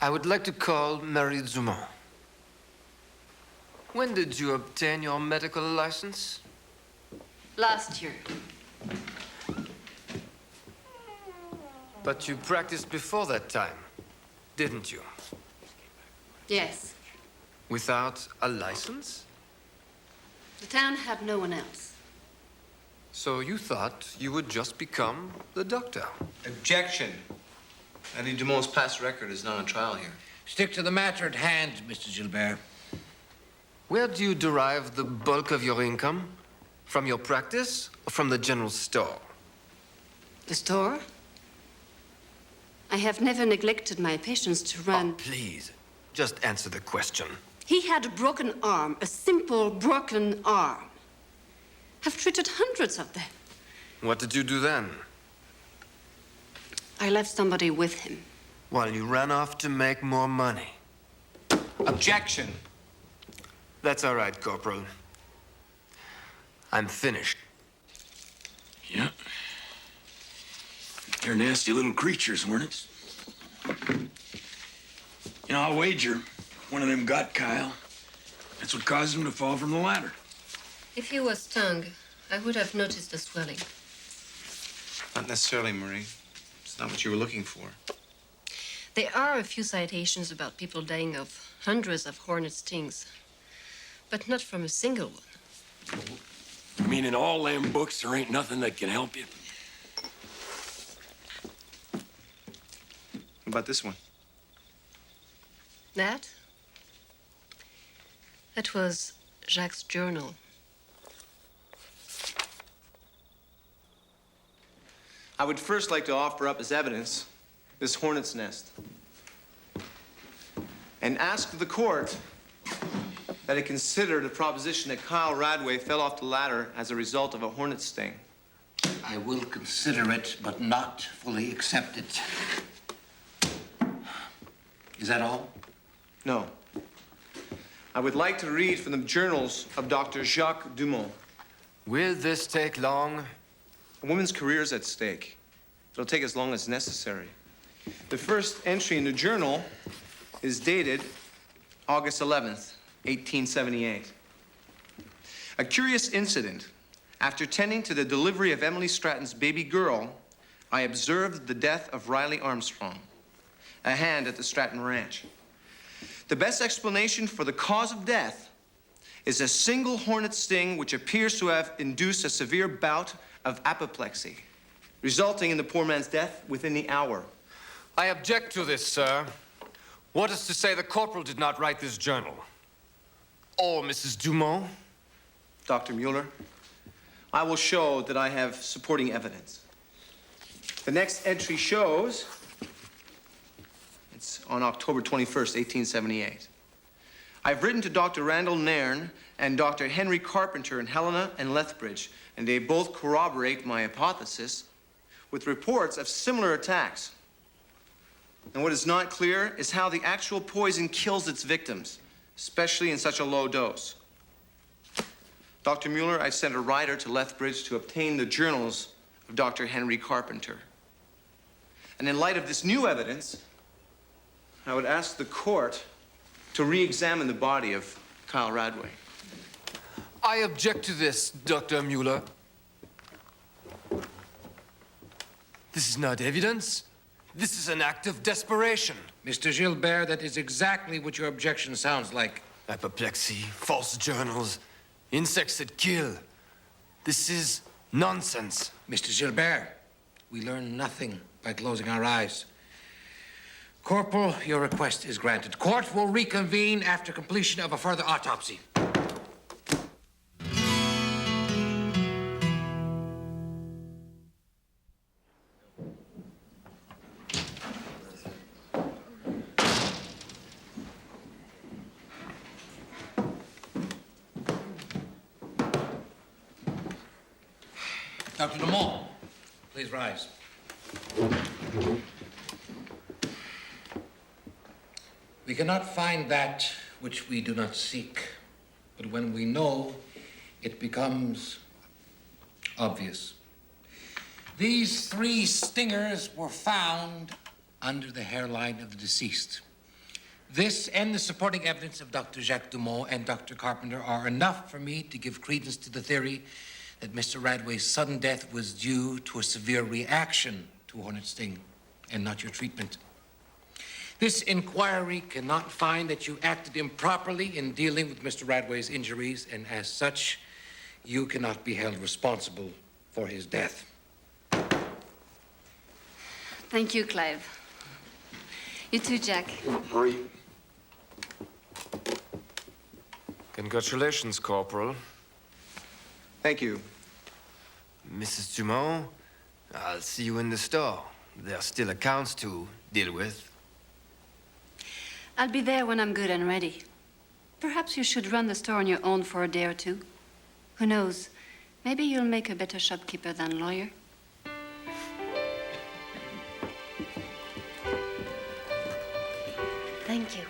I would like to call Marie Dumont. When did you obtain your medical license? Last year. But you practiced before that time, didn't you? Yes. Without a license? The town had no one else. So you thought you would just become the doctor? Objection. Eddie Dumont's past record is not on trial here. Stick to the matter at hand, Mr. Gilbert. Where do you derive the bulk of your income? From your practice or from the general store? The store? I have never neglected my patients to run. Oh, please, just answer the question. He had a broken arm, a simple broken arm. I've treated hundreds of them. What did you do then? I left somebody with him. While you ran off to make more money. Objection. That's all right, Corporal. I'm finished. Yeah. They're nasty little creatures, weren't it? You know, I'll wager one of them got Kyle. That's what caused him to fall from the ladder. If he was stung, I would have noticed the swelling. Not necessarily, Marie. It's not what you were looking for. There are a few citations about people dying of hundreds of hornet stings, but not from a single one. I mean, in all them books, there ain't nothing that can help you. What about this one? That? That was Jacques' journal. I would first like to offer up as evidence this hornet's nest and ask the court that it consider the proposition that Kyle Radway fell off the ladder as a result of a hornet sting. I will consider it, but not fully accept it. Is that all? No. I would like to read from the journals of Dr. Jacques Dumont. Will this take long? A woman's career is at stake. It'll take as long as necessary. The first entry in the journal is dated August 11th, 1878. A curious incident. After tending to the delivery of Emily Stratton's baby girl, I observed the death of Riley Armstrong, a hand at the Stratton Ranch. The best explanation for the cause of death is a single hornet sting which appears to have induced a severe bout of apoplexy, resulting in the poor man's death within the hour. I object to this, sir. What is to say the corporal did not write this journal? Or Mrs. Dumont? Dr. Mueller, I will show that I have supporting evidence. The next entry shows it's on October 21st, 1878. I've written to Dr. Randall Nairn and Dr. Henry Carpenter in Helena and Lethbridge, and they both corroborate my hypothesis with reports of similar attacks. And what is not clear is how the actual poison kills its victims, especially in such a low dose. Dr. Mueller, I sent a writer to Lethbridge to obtain the journals of Dr. Henry Carpenter. And in light of this new evidence, I would ask the court to re-examine the body of Kyle Radway. I object to this, Dr. Mueller. This is not evidence. This is an act of desperation. Mr. Gilbert, that is exactly what your objection sounds like. Apoplexy, false journals, insects that kill. This is nonsense. Mr. Gilbert, we learn nothing by closing our eyes. Corporal, your request is granted. Court will reconvene after completion of a further autopsy. Dr. Dumont, please rise. We cannot find that which we do not seek, but when we know, it becomes obvious. These 3 stingers were found under the hairline of the deceased. This and the supporting evidence of Dr. Jacques Dumont and Dr. Carpenter are enough for me to give credence to the theory that Mr. Radway's sudden death was due to a severe reaction to a hornet sting and not your treatment. This inquiry cannot find that you acted improperly in dealing with Mr. Radway's injuries, and as such, you cannot be held responsible for his death. Thank you, Clive. You too, Jack. Hurry. Congratulations, Corporal. Thank you. Mrs. Dumont, I'll see you in the store. There are still accounts to deal with. I'll be there when I'm good and ready. Perhaps you should run the store on your own for a day or two. Who knows? Maybe you'll make a better shopkeeper than lawyer. Thank you.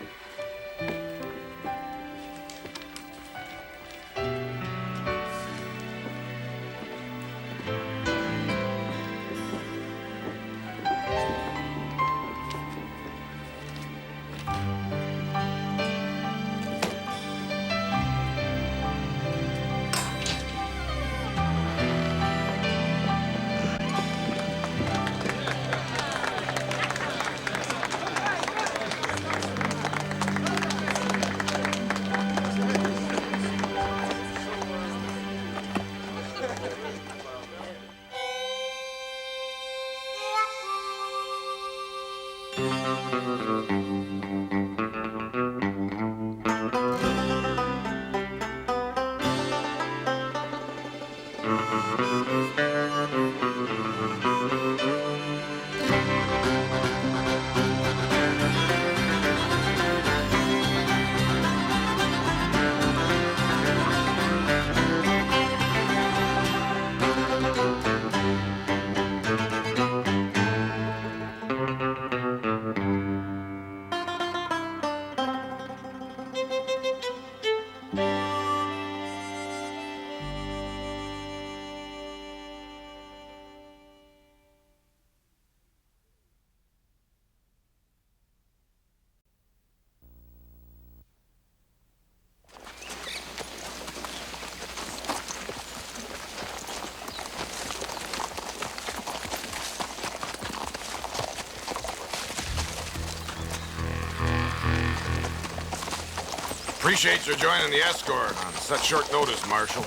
Appreciate you joining the escort on such short notice, Marshal.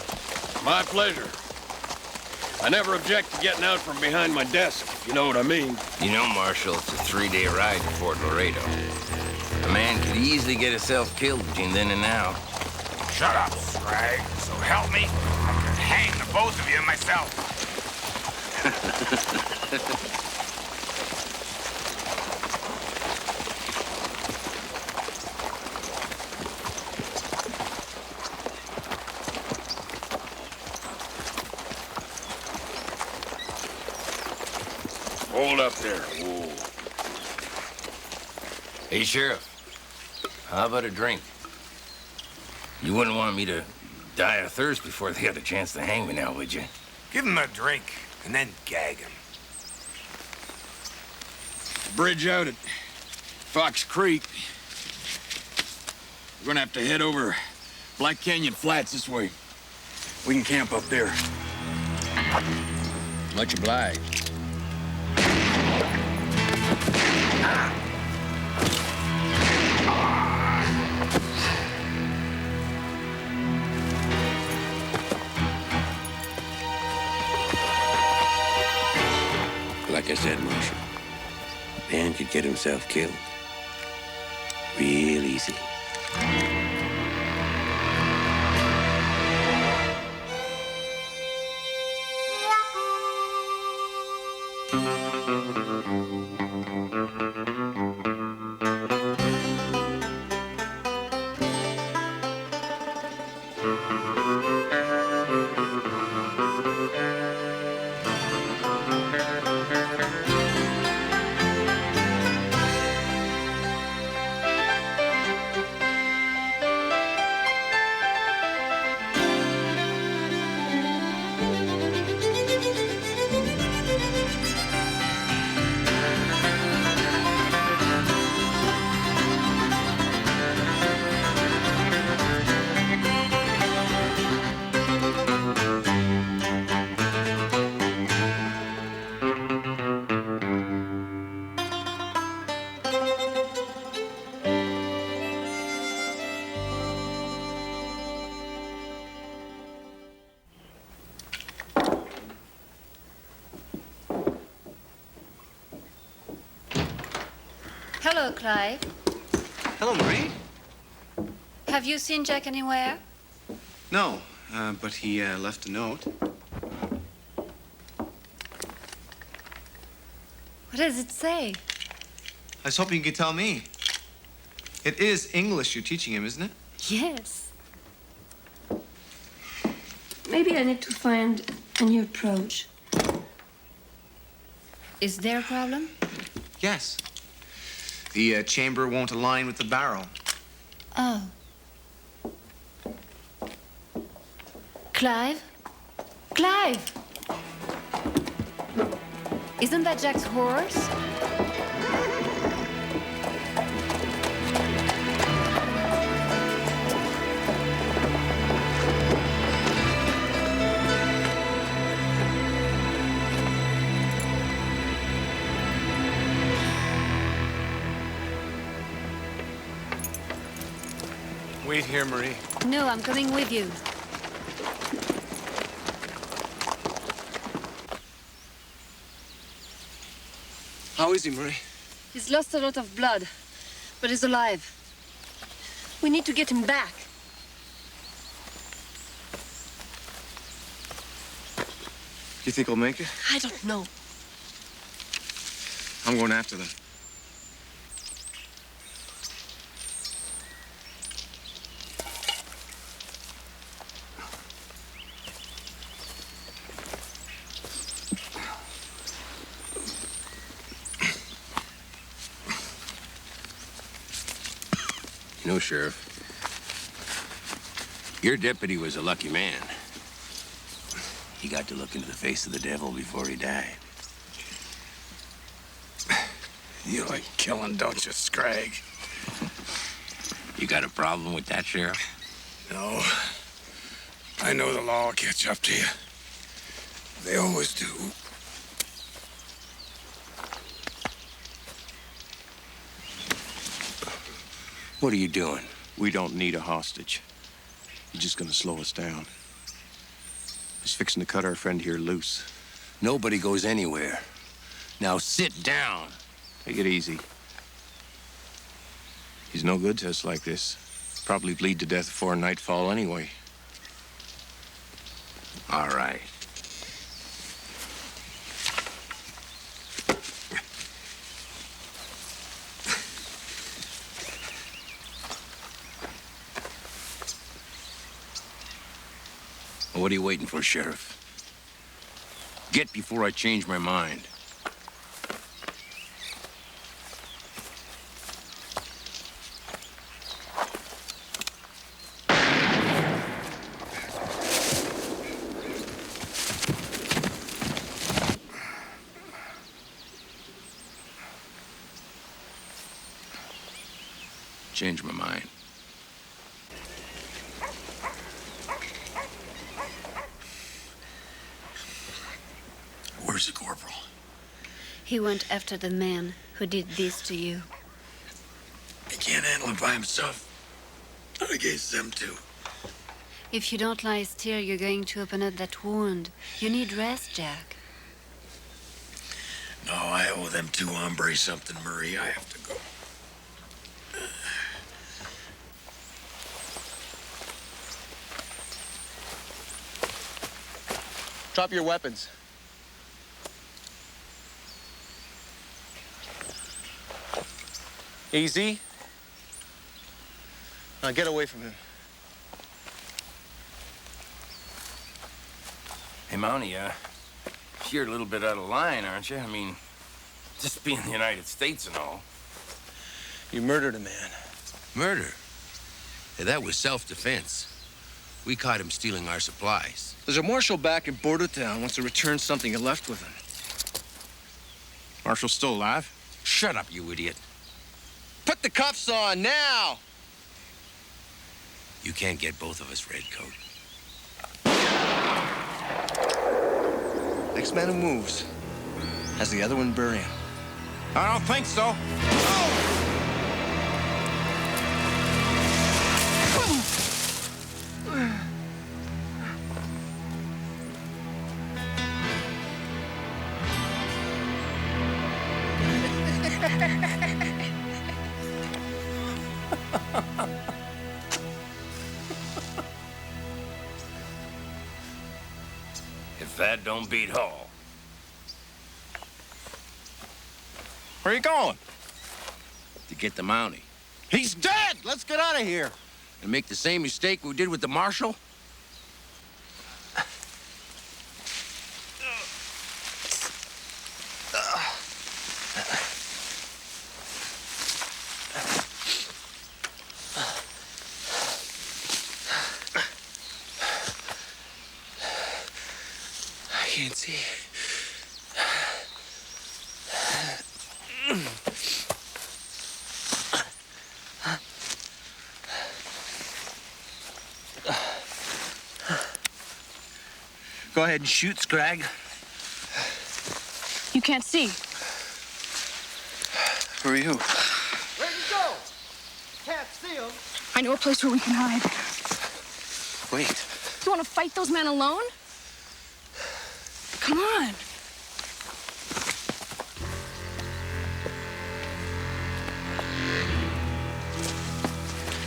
My pleasure. I never object to getting out from behind my desk, if you know what I mean. You know, Marshal, it's a 3-day ride to Fort Laredo. A man could easily get himself killed between then and now. Shut up, Scrag. So help me, I could hang the both of you myself. Hold up there. Whoa. Hey, Sheriff. How about a drink? You wouldn't want me to die of thirst before they got a chance to hang me now, would you? Give him a drink, and then gag him. Bridge out at Fox Creek. We're gonna have to head over Black Canyon Flats this way. We can camp up there. Much obliged. Like I said, Marshal, man could get himself killed real easy. Hello, Clive. Hello, Marie. Have you seen Jack anywhere? No, but he left a note. What does it say? I was hoping you could tell me. It is English you're teaching him, isn't it? Yes. Maybe I need to find a new approach. Is there a problem? Yes. The chamber won't align with the barrel. Oh. Clive? Clive! Isn't that Jack's horse? Wait here, Marie. No, I'm coming with you. How is he, Marie? He's lost a lot of blood, but he's alive. We need to get him back. Do you think he'll make it? I don't know. I'm going after them. You know, Sheriff, your deputy was a lucky man. He got to look into the face of the devil before he died. You like killing, don't you, Scrag? You got a problem with that, Sheriff? No. I know the law will catch up to you. They always do. What are you doing? We don't need a hostage. He's just gonna slow us down. He's fixing to cut our friend here loose. Nobody goes anywhere. Now sit down. Take it easy. He's no good to us like this. Probably bleed to death before nightfall anyway. All right. What are you waiting for, Sheriff? Get before I change my mind. Change my mind. Where's the corporal? He went after the man who did this to you. He can't handle it by himself. Not against them two. If you don't lie still, you're going to open up that wound. You need rest, Jack. No, I owe them two hombres something, Marie. I have to go. Drop your weapons. Easy. Now get away from him. Hey, Mountie, you're a little bit out of line, aren't you? I mean, just being the United States and all. You murdered a man. Murder? Hey, that was self-defense. We caught him stealing our supplies. There's a marshal back in Bordertown wants to return something you left with him. Marshal's still alive? Shut up, you idiot. Put the cuffs on now! You can't get both of us, Redcoat. Next man who moves has the other one buried. I don't think so. If that don't beat Hall. Where are you going? To get the Mountie. He's dead! Let's get out of here. And make the same mistake we did with the Marshal? I can't see. Go ahead and shoot, Scrag. You can't see. Who are you? Where'd you go? Can't see him. I know a place where we can hide. Wait. You want to fight those men alone? Come on.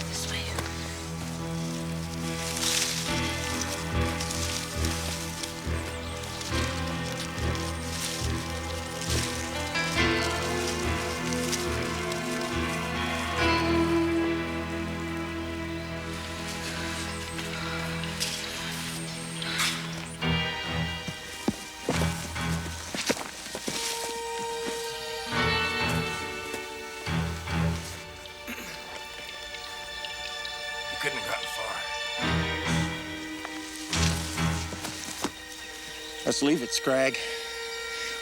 This way. Couldn't have gotten far. Let's leave it, Scrag.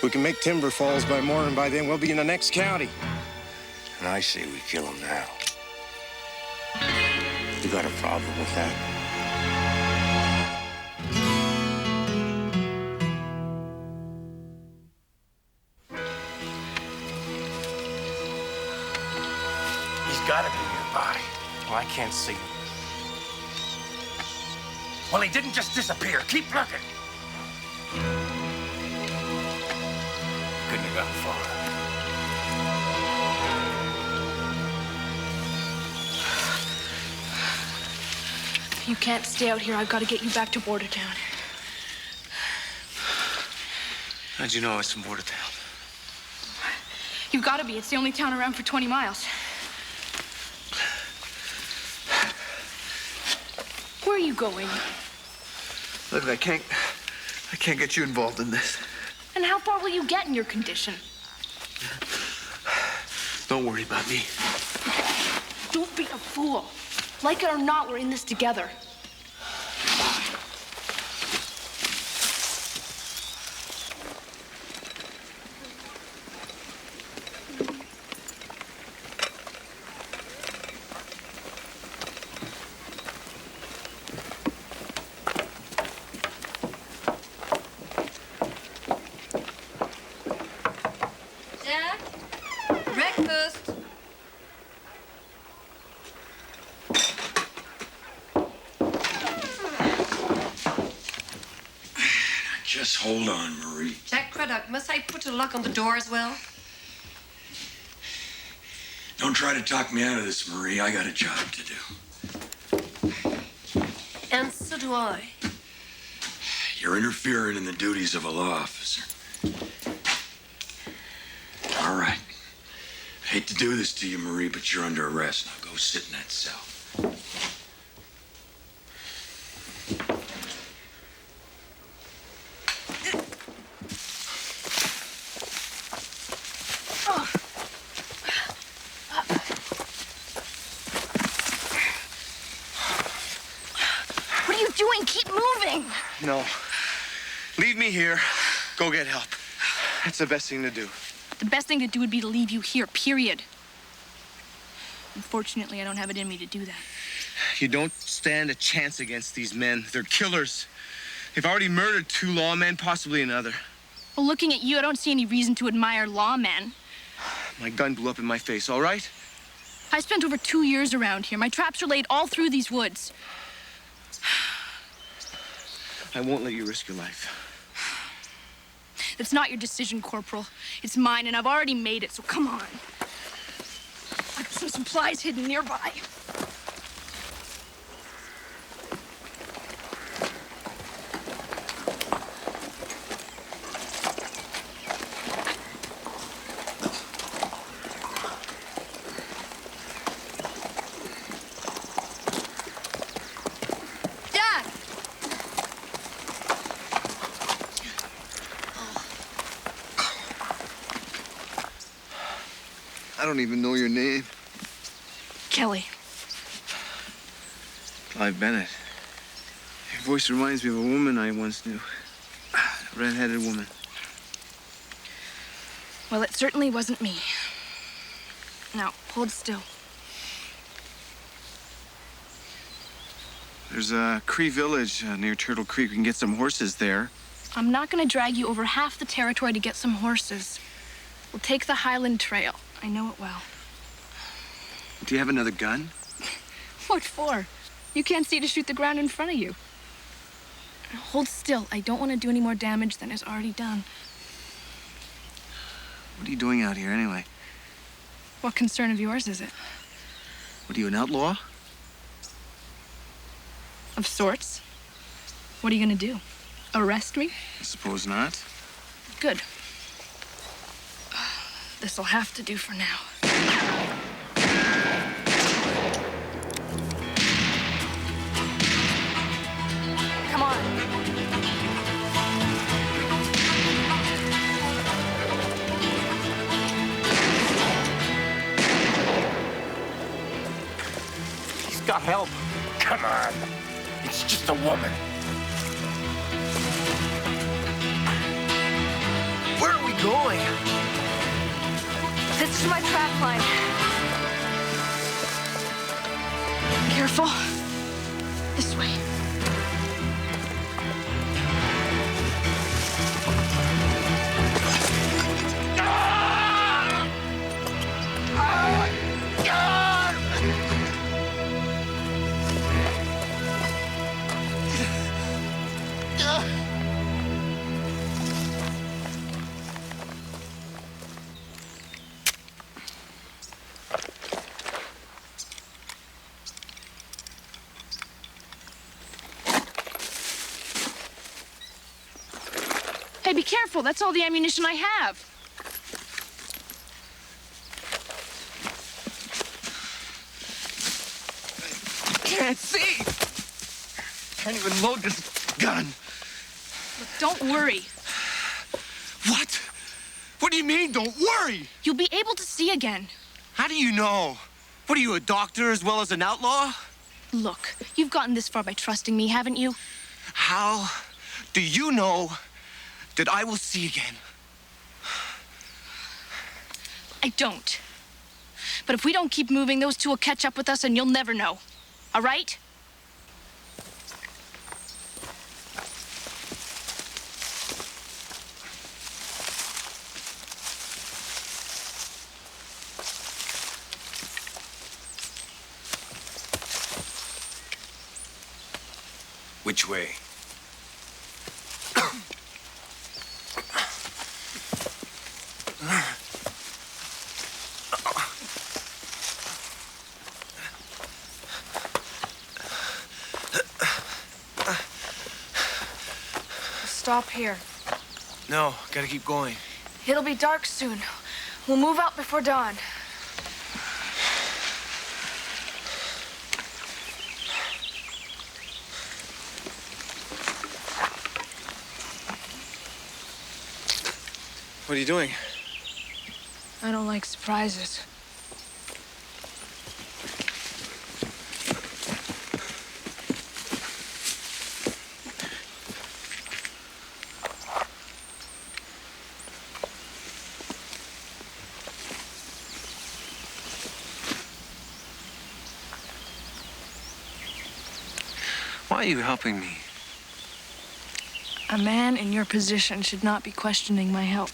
We can make Timber Falls by morning. By then, we'll be in the next county. And I say we kill him now. You got a problem with that? He's gotta be nearby. Well, I can't see him. Well, he didn't just disappear. Keep looking. Couldn't have gone far. If you can't stay out here, I've got to get you back to Bordertown. How'd you know I was from Bordertown? You've got to be. It's the only town around for 20 miles. Where are you going? Look, I can't get you involved in this. And how far will you get in your condition? Don't worry about me. Don't be a fool. Like it or not, we're in this together. Jack, breakfast. Just hold on, Marie. Jack Craddock, must I put a lock on the door as well? Don't try to talk me out of this, Marie. I got a job to do. And so do I. You're interfering in the duties of a law officer. All right. I hate to do this to you, Marie, but you're under arrest. Now go sit in that cell. What are you doing? Keep moving. No. Leave me here. Go get help. That's the best thing to do. The best thing to do would be to leave you here, period. Unfortunately, I don't have it in me to do that. You don't stand a chance against these men. They're killers. They've already murdered 2 lawmen, possibly another. Well, looking at you, I don't see any reason to admire lawmen. My gun blew up in my face, all right? I spent over 2 years around here. My traps are laid all through these woods. I won't let you risk your life. It's not your decision, Corporal. It's mine, and I've already made it, so come on. I've got some supplies hidden nearby. I don't even know your name. Kelly. Clive Bennett. Your voice reminds me of a woman I once knew. A red-headed woman. Well, it certainly wasn't me. Now, hold still. There's a Cree village near Turtle Creek. We can get some horses there. I'm not going to drag you over half the territory to get some horses. We'll take the Highland Trail. I know it well. Do you have another gun? What for? You can't see to shoot the ground in front of you. Hold still. I don't want to do any more damage than is already done. What are you doing out here, anyway? What concern of yours is it? What are you, an outlaw? Of sorts. What are you going to do? Arrest me? I suppose not. Good. This'll have to do for now. Come on. He's got help. Come on. It's just a woman. Where are we going? This is my trap line. Careful. This way. rifle. That's all the ammunition I have. Can't see. Can't even load this gun. Look, don't worry. What? What do you mean, don't worry? You'll be able to see again. How do you know? What are you, a doctor as well as an outlaw? Look, you've gotten this far by trusting me, haven't you? How do you know that I will see again? I don't. But if we don't keep moving, those two will catch up with us and you'll never know. All right? Which way? Stop here. No, gotta keep going. It'll be dark soon. We'll move out before dawn. What are you doing? I don't like surprises. Why are you helping me? A man in your position should not be questioning my help.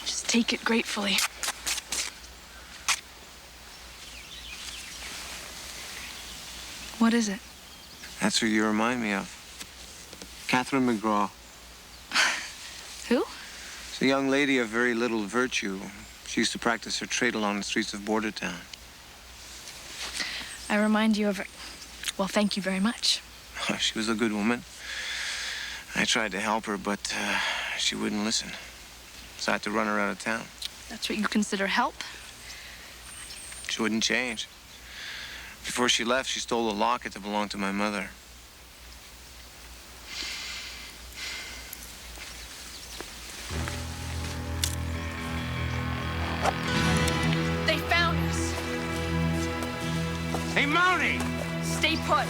Just take it gratefully. What is it? That's who you remind me of. Catherine McGraw. Who? She's a young lady of very little virtue. She used to practice her trade along the streets of Bordertown. I remind you of her. Well, thank you very much. She was a good woman. I tried to help her, but she wouldn't listen. So I had to run her out of town. That's what you consider help? She wouldn't change. Before she left, she stole a locket that belonged to my mother. They found us. Hey, Mountie! Stay put.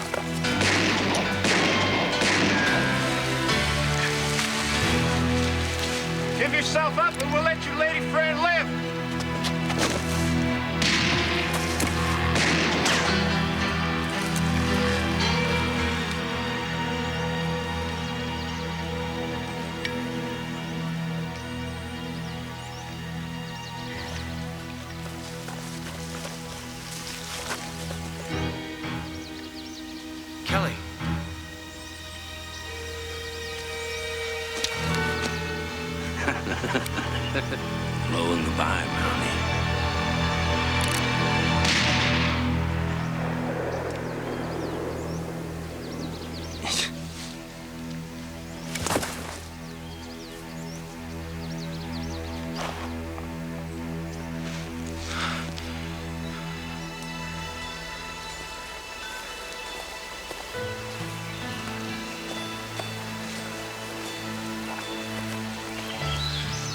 Give yourself up and we'll let your lady friend live. Kelly. Hello and goodbye, Mountie.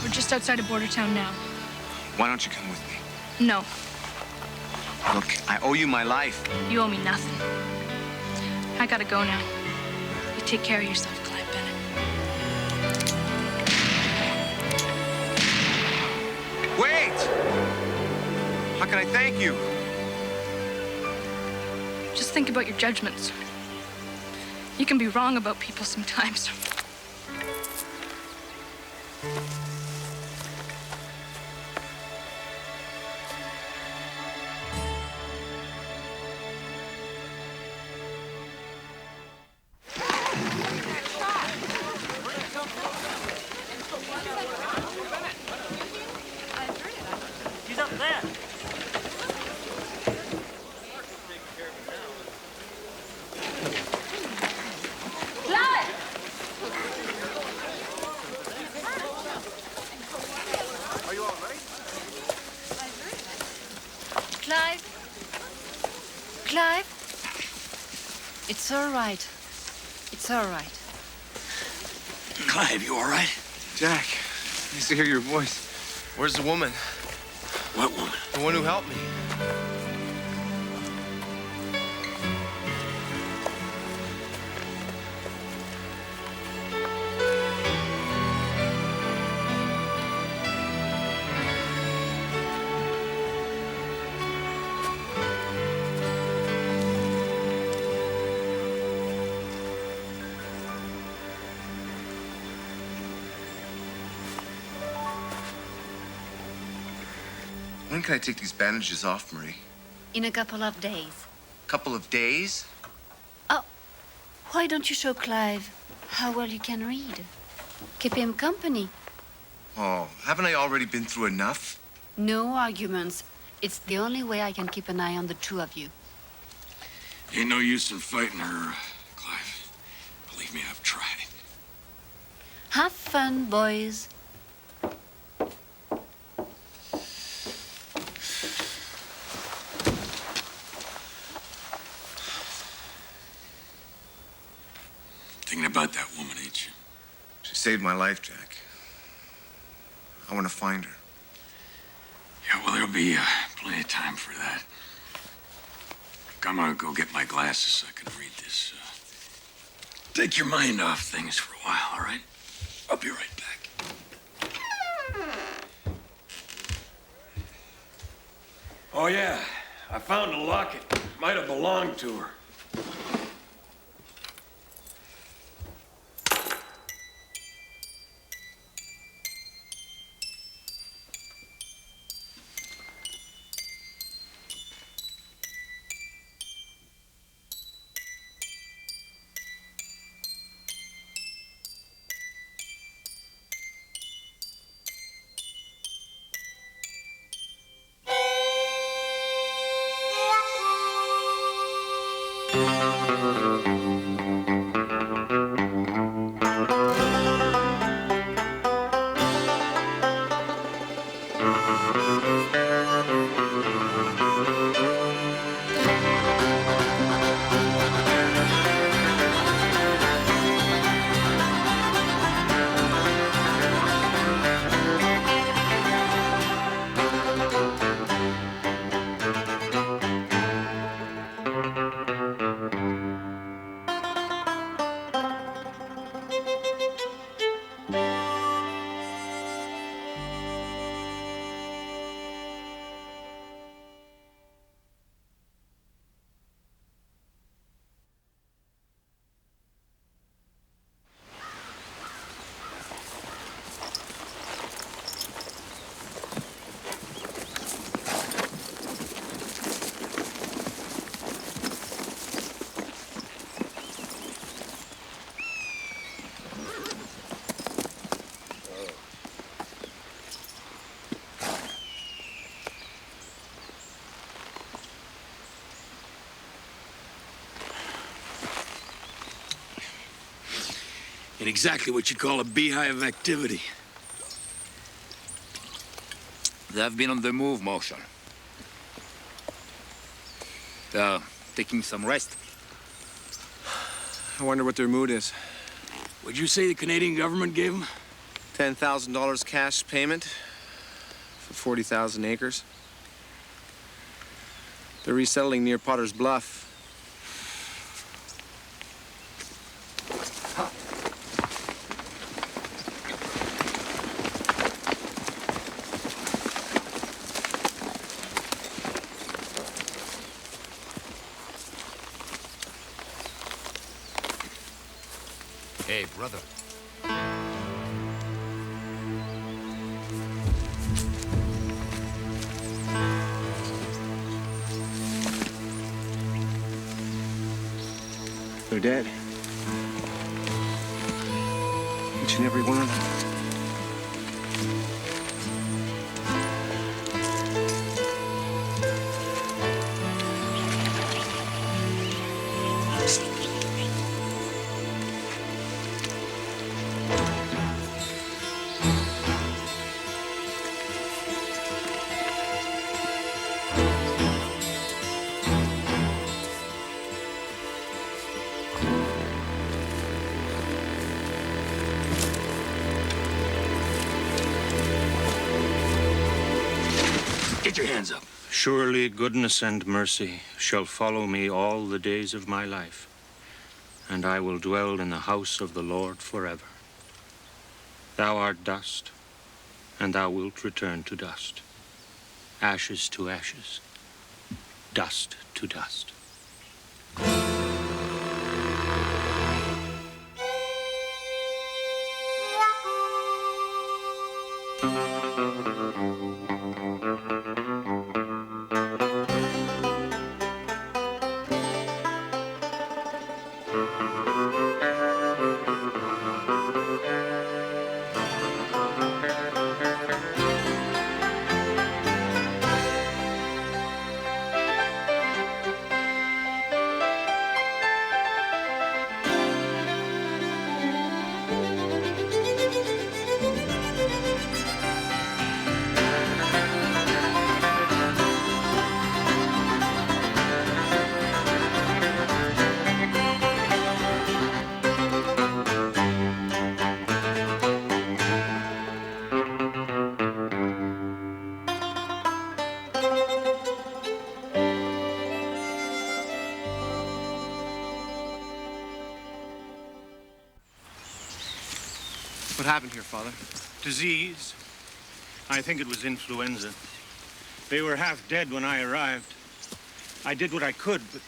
We're just outside of Bordertown now. Why don't you come with me? No, Look, I owe you my life. you owe me nothing. I gotta go now. You take care of yourself, Clive Bennett. Wait! How can I thank you? Just think about your judgments. You can be wrong about people sometimes. He's up there. Clive! Clive? It's all right. It's all right. Clive, you all right? Jack, nice to hear your voice. Where's the woman? What woman? The one who helped me. When can I take these bandages off, Marie? In a couple of days. Couple of days? Oh, why don't you show Clive how well you can read? Keep him company. Oh, haven't I already been through enough? No arguments. It's the only way I can keep an eye on the two of you. Ain't no use in fighting her, Clive. Believe me, I've tried. Have fun, boys. Thinking about that woman, ain't you? She saved my life, Jack. I want to find her. Yeah, well, there'll be plenty of time for that. Look, I'm gonna go get my glasses so I can read this. Take your mind off things for a while, all right? I'll be right back. Oh, yeah. I found a locket. Might have belonged to her. Ain't exactly what you'd call a beehive of activity. They've been on the move, Marshal. They're taking some rest. I wonder what their mood is. What'd you say the Canadian government gave them? $10,000 cash payment for 40,000 acres. They're resettling near Potter's Bluff. Hey, brother. They're dead. Each and every one of them. your hands up. Surely goodness and mercy shall follow me all the days of my life, and I will dwell in the house of the Lord forever. Thou art dust, and thou wilt return to dust. Ashes to ashes, dust to dust. What happened here, Father? Disease. I think it was influenza. They were half dead when I arrived. I did what I could, but...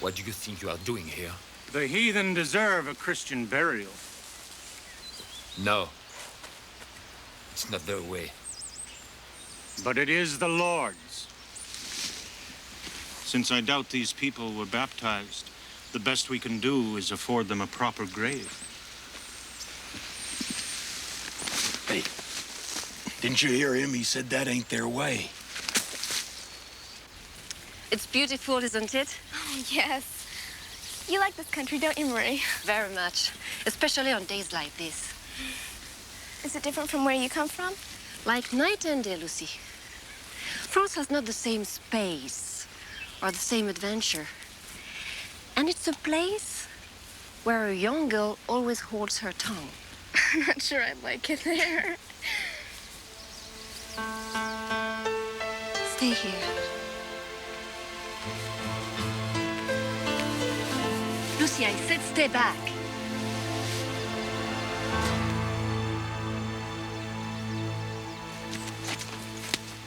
What do you think you are doing here? The heathen deserve a Christian burial. No. It's not their way. But it is the Lord's. Since I doubt these people were baptized, the best we can do is afford them a proper grave. Hey, didn't you hear him? He said that ain't their way. It's beautiful, isn't it? Oh, yes. You like this country, don't you, Marie? Very much, especially on days like this. Is it different from where you come from? Like night and day, Lucy. France has not the same space or the same adventure. And it's a place where a young girl always holds her tongue. I'm not sure I'd like it there. Stay here. Lucy, I said stay back.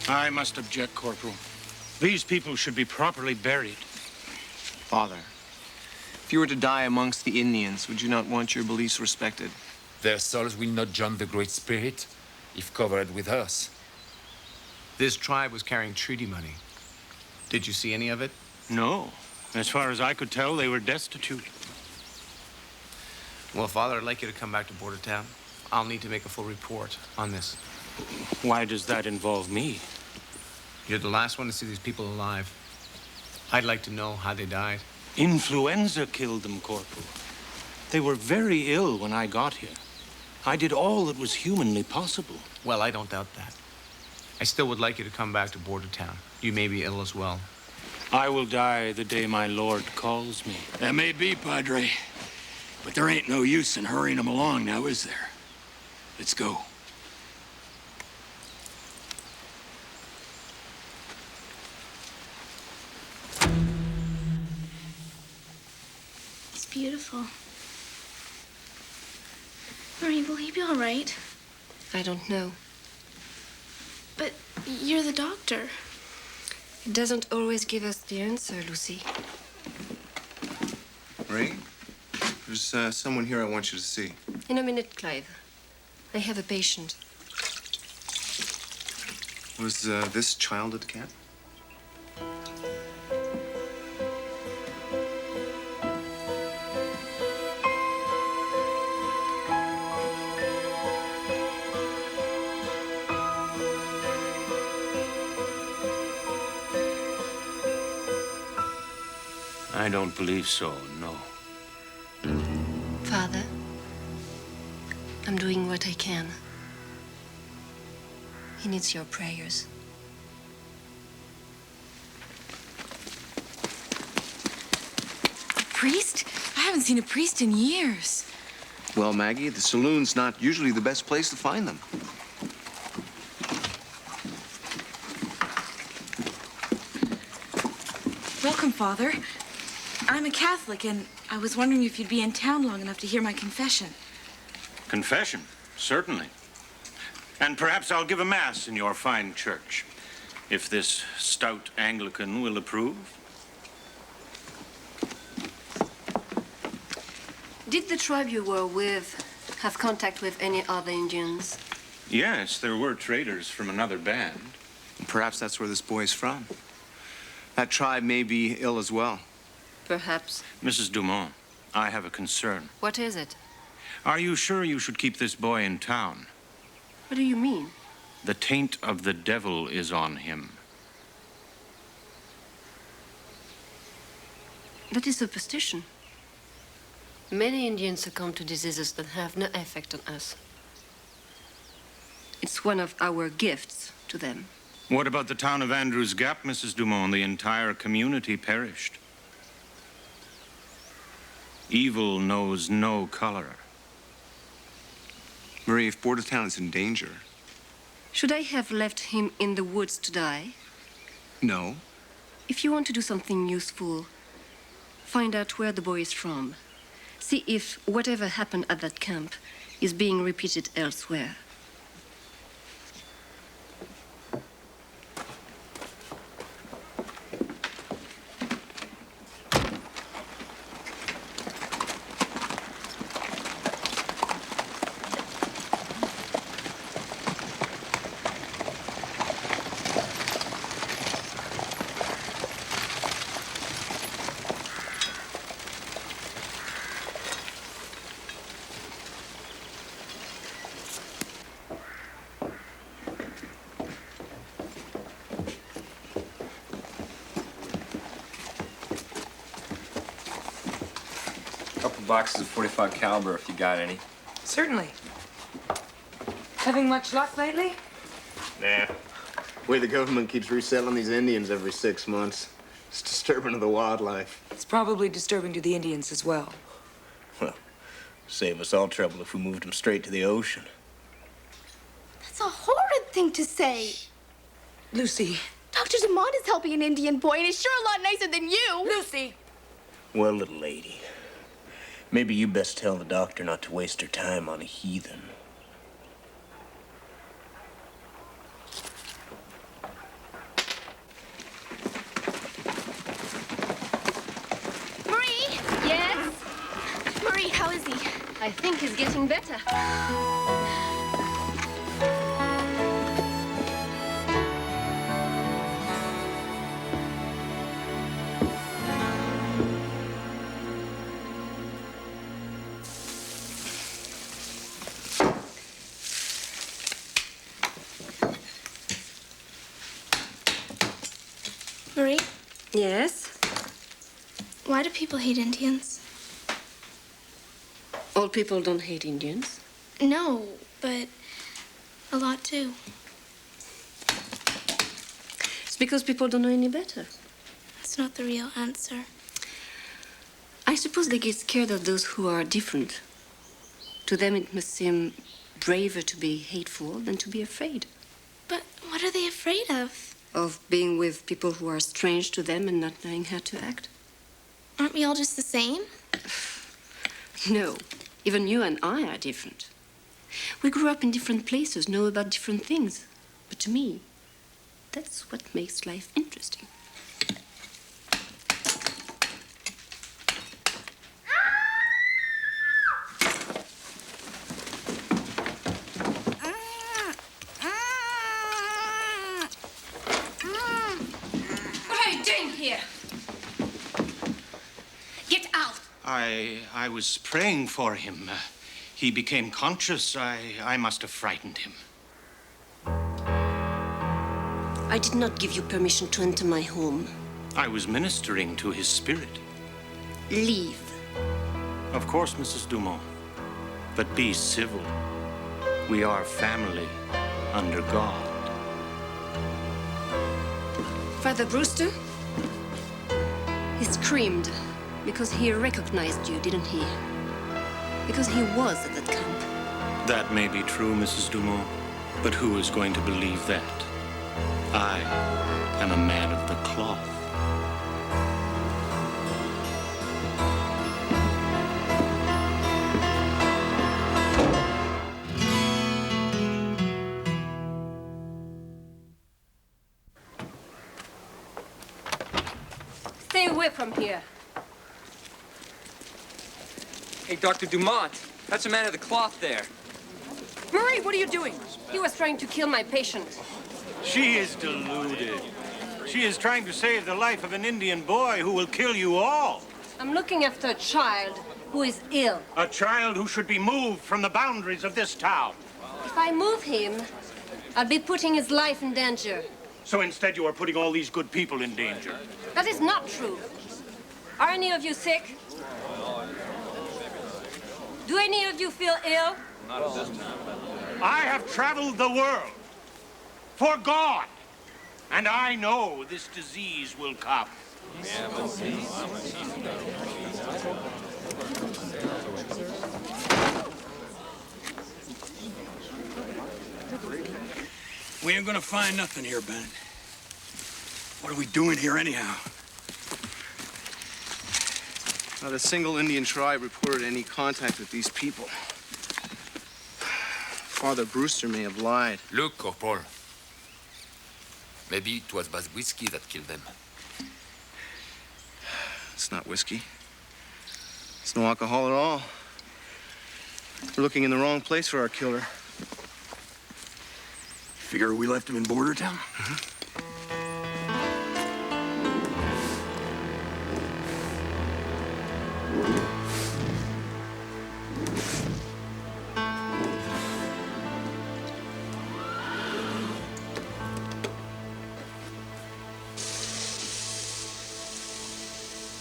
I must object, Corporal. These people should be properly buried. Father, if you were to die amongst the Indians, would you not want your beliefs respected? Their souls will not join the Great Spirit if covered with us. This tribe was carrying treaty money. Did you see any of it? No. As far as I could tell, they were destitute. Well, Father, I'd like you to come back to Bordertown. I'll need to make a full report on this. Why does that involve me? You're the last one to see these people alive. I'd like to know how they died. Influenza killed them, Corporal. They were very ill when I got here. I did all that was humanly possible. Well, I don't doubt that. I still would like you to come back to Bordertown. You may be ill as well. I will die the day my Lord calls me. That may be, Padre. But there ain't no use in hurrying them along now, is there? Let's go. It's beautiful. Marie, will he be all right? I don't know. But you're the doctor. It doesn't always give us the answer, Lucy. Ray, there's someone here I want you to see. In a minute, Clive. I have a patient. Was this child at the camp? I don't believe so, no. Father, I'm doing what I can. He needs your prayers. A priest? I haven't seen a priest in years. Well, Maggie, the saloon's not usually the best place to find them. Welcome, Father. I'm a Catholic, and I was wondering if you'd be in town long enough to hear my confession. Confession? Certainly. And perhaps I'll give a mass in your fine church, if this stout Anglican will approve. Did the tribe you were with have contact with any other Indians? Yes, there were traders from another band. Perhaps that's where this boy's from. That tribe may be ill as well. Perhaps. Mrs. Dumont, I have a concern. What is it? Are you sure you should keep this boy in town? What do you mean? The taint of the devil is on him. That is superstition. Many Indians succumb to diseases that have no effect on us. It's one of our gifts to them. What about the town of Andrews Gap, Mrs. Dumont? The entire community perished. Evil knows no color. Marie, if Bordertown is in danger... Should I have left him in the woods to die? No. If you want to do something useful, find out where the boy is from. See if whatever happened at that camp is being repeated elsewhere. Boxes of .45 caliber if you got any. Certainly. Having much luck lately? Nah. The way the government keeps resettling these Indians every 6 months, it's disturbing to the wildlife. It's probably disturbing to the Indians as well. Well, save us all trouble if we moved them straight to the ocean. That's a horrid thing to say. Lucy. Dr. Dumont is helping an Indian boy, and he's sure a lot nicer than you. Lucy. Well, little lady, maybe you best tell the doctor not to waste her time on a heathen. Marie? Yes? Marie, how is he? I think he's getting better. Marie? Yes? Why do people hate Indians? All people don't hate Indians. No, but a lot do. It's because people don't know any better. That's not the real answer. I suppose they get scared of those who are different. To them, it must seem braver to be hateful than to be afraid. But what are they afraid of? Of being with people who are strange to them and not knowing how to act. Aren't we all just the same? No. Even you and I are different. We grew up in different places, know about different things. But to me, that's what makes life interesting. I was praying for him. He became conscious. I must have frightened him. I did not give you permission to enter my home. I was ministering to his spirit. Leave. Of course, Mrs. Dumont. But be civil. We are family under God. Father Brewster? He screamed because he recognized you, didn't he? because he was at that camp. That may be true, Mrs. Dumont, but who is going to believe that? I am a man of the cloth. Stay away from here. Hey, Dr. Dumont, that's a man of the cloth there. Marie, what are you doing? He was trying to kill my patient. She is deluded. She is trying to save the life of an Indian boy who will kill you all. I'm looking after a child who is ill. A child who should be moved from the boundaries of this town. If I move him, I'll be putting his life in danger. So instead you are putting all these good people in danger. That is not true. Are any of you sick? Do any of you feel ill? Not at this time. I have traveled the world for God, and I know this disease will come. We ain't gonna find nothing here, Bennett. What are we doing here anyhow? Not a single Indian tribe reported any contact with these people. Father Brewster may have lied. Look, Corporal. Maybe it was but whiskey that killed them. It's not whiskey. It's no alcohol at all. We're looking in the wrong place for our killer. Figure we left him in Bordertown?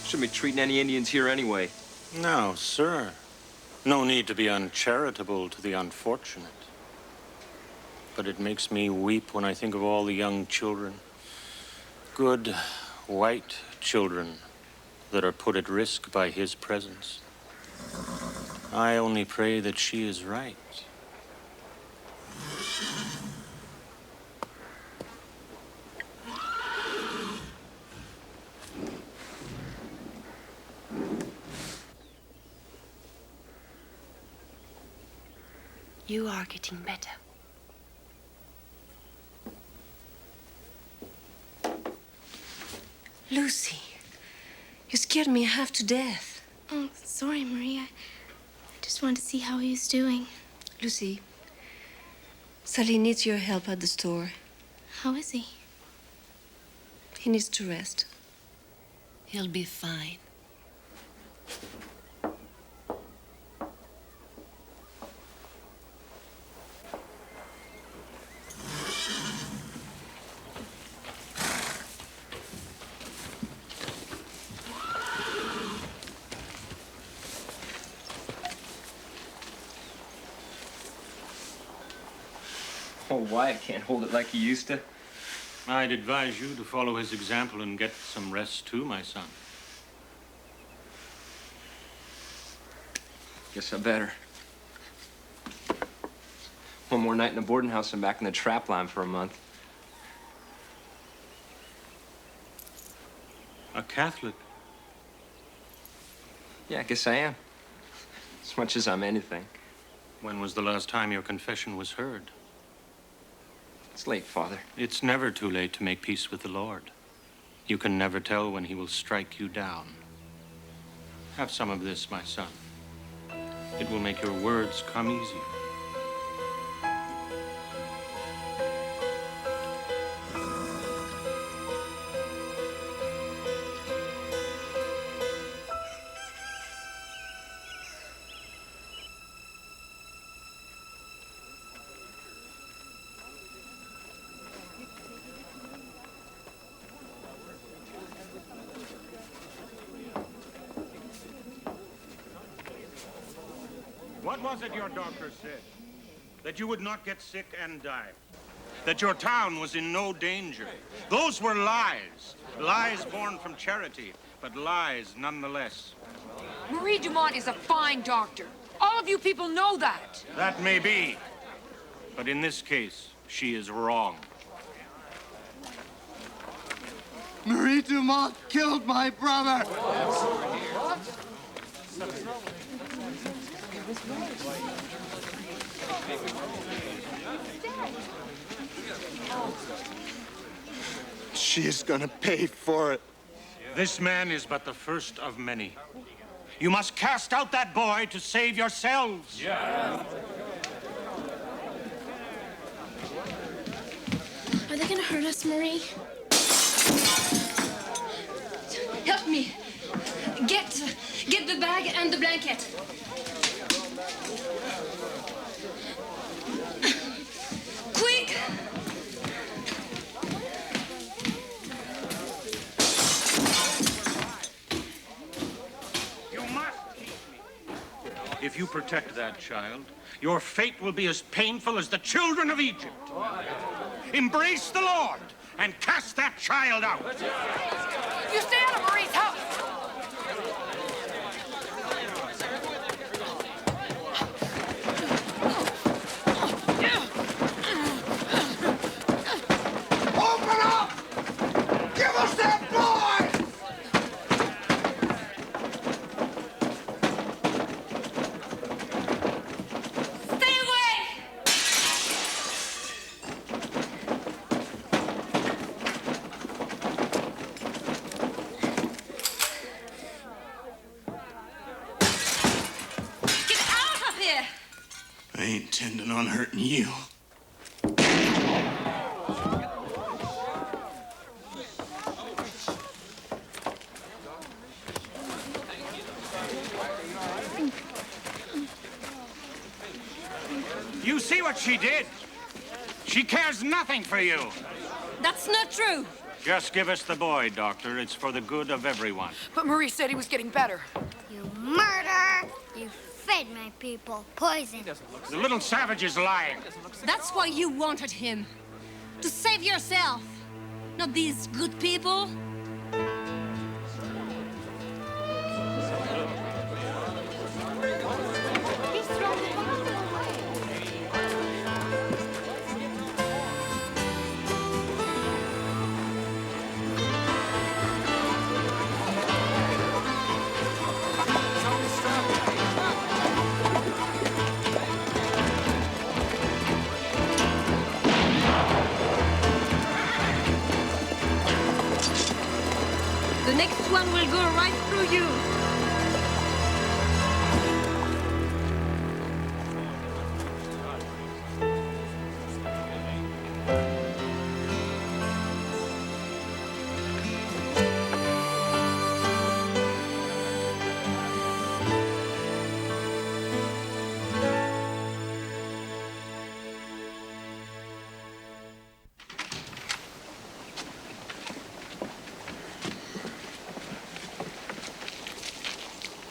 Shouldn't be treating any Indians here anyway. No, sir. No need to be uncharitable to the unfortunate. But it makes me weep when I think of all the young children, good, white children, that are put at risk by his presence. I only pray that she is right. You are getting better. Lucy, you scared me half to death. Oh, sorry, Maria. I just wanted to see how he was doing. Lucy, Sally needs your help at the store. How is he? He needs to rest. He'll be fine. Oh, why? I can't hold it like he used to. I'd advise you to follow his example and get some rest too, my son. Guess I better. One more night in the boarding house and back in the trap line for a month. A Catholic? Yeah, I guess I am. As much as I'm anything. When was the last time your confession was heard? It's late, Father. It's never too late to make peace with the Lord. You can never tell when he will strike you down. Have some of this, my son. It will make your words come easier. What was it your doctor said? That you would not get sick and die. That your town was in no danger. Those were lies. Lies born from charity, but lies nonetheless. Marie Dumont is a fine doctor. All of you people know that. That may be. But in this case, she is wrong. Marie Dumont killed my brother. She is gonna pay for it. This man is but the first of many. You must cast out that boy to save yourselves. Are they gonna hurt us, Marie? Help me. Get the bag and the blanket. Quick! You must keep me. If you protect that child, your fate will be as painful as the children of Egypt. Embrace the Lord and cast that child out. You stay out of Marie's house. Open up! Give us that boy! Stay away! Get out of here! I ain't intending on hurting you. You see what she did? She cares nothing for you. That's not true. Just give us the boy, Doctor. It's for the good of everyone. But Marie said he was getting better. You murderer! You fed my people poison. The little savage is lying. That's why you wanted him. To save yourself. Not these good people. The next one will go right through you.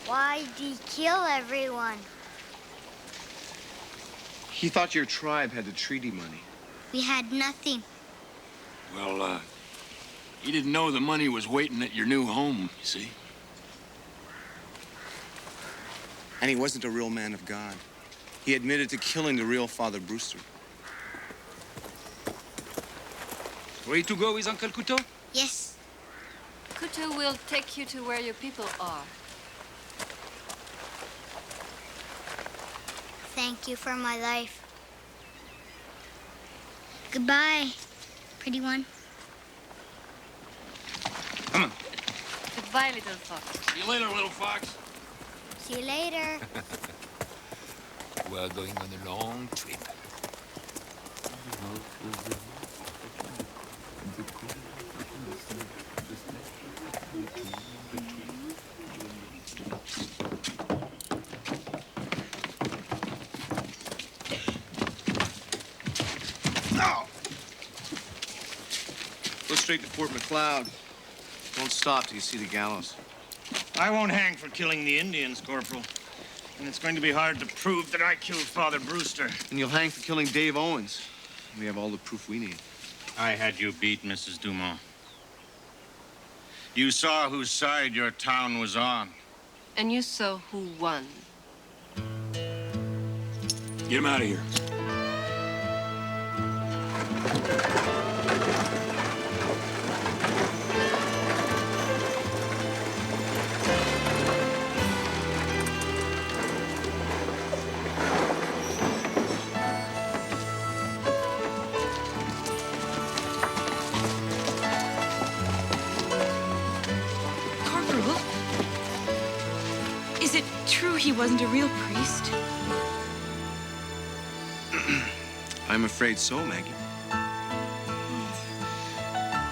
Why'd he kill everyone? He thought your tribe had the treaty money. We had nothing. Well, he didn't know the money was waiting at your new home, you see. And he wasn't a real man of God. He admitted to killing the real Father Brewster. Ready to go with Uncle Couteau? Yes. Couteau will take you to where your people are. Thank you for my life. Goodbye, pretty one. Come on. Goodbye, little fox. See you later, little fox. See you later. We're going on a long trip. Go straight to Fort McLeod. Don't stop till you see the gallows. I won't hang for killing the Indians, Corporal. And it's going to be hard to prove that I killed Father Brewster. And you'll hang for killing Dave Owens. We have all the proof we need. I had you beat, Mrs. Dumont. You saw whose side your town was on. And you saw who won. Get him out of here. Corporal? Is it true he wasn't a real priest? I'm afraid so, Maggie.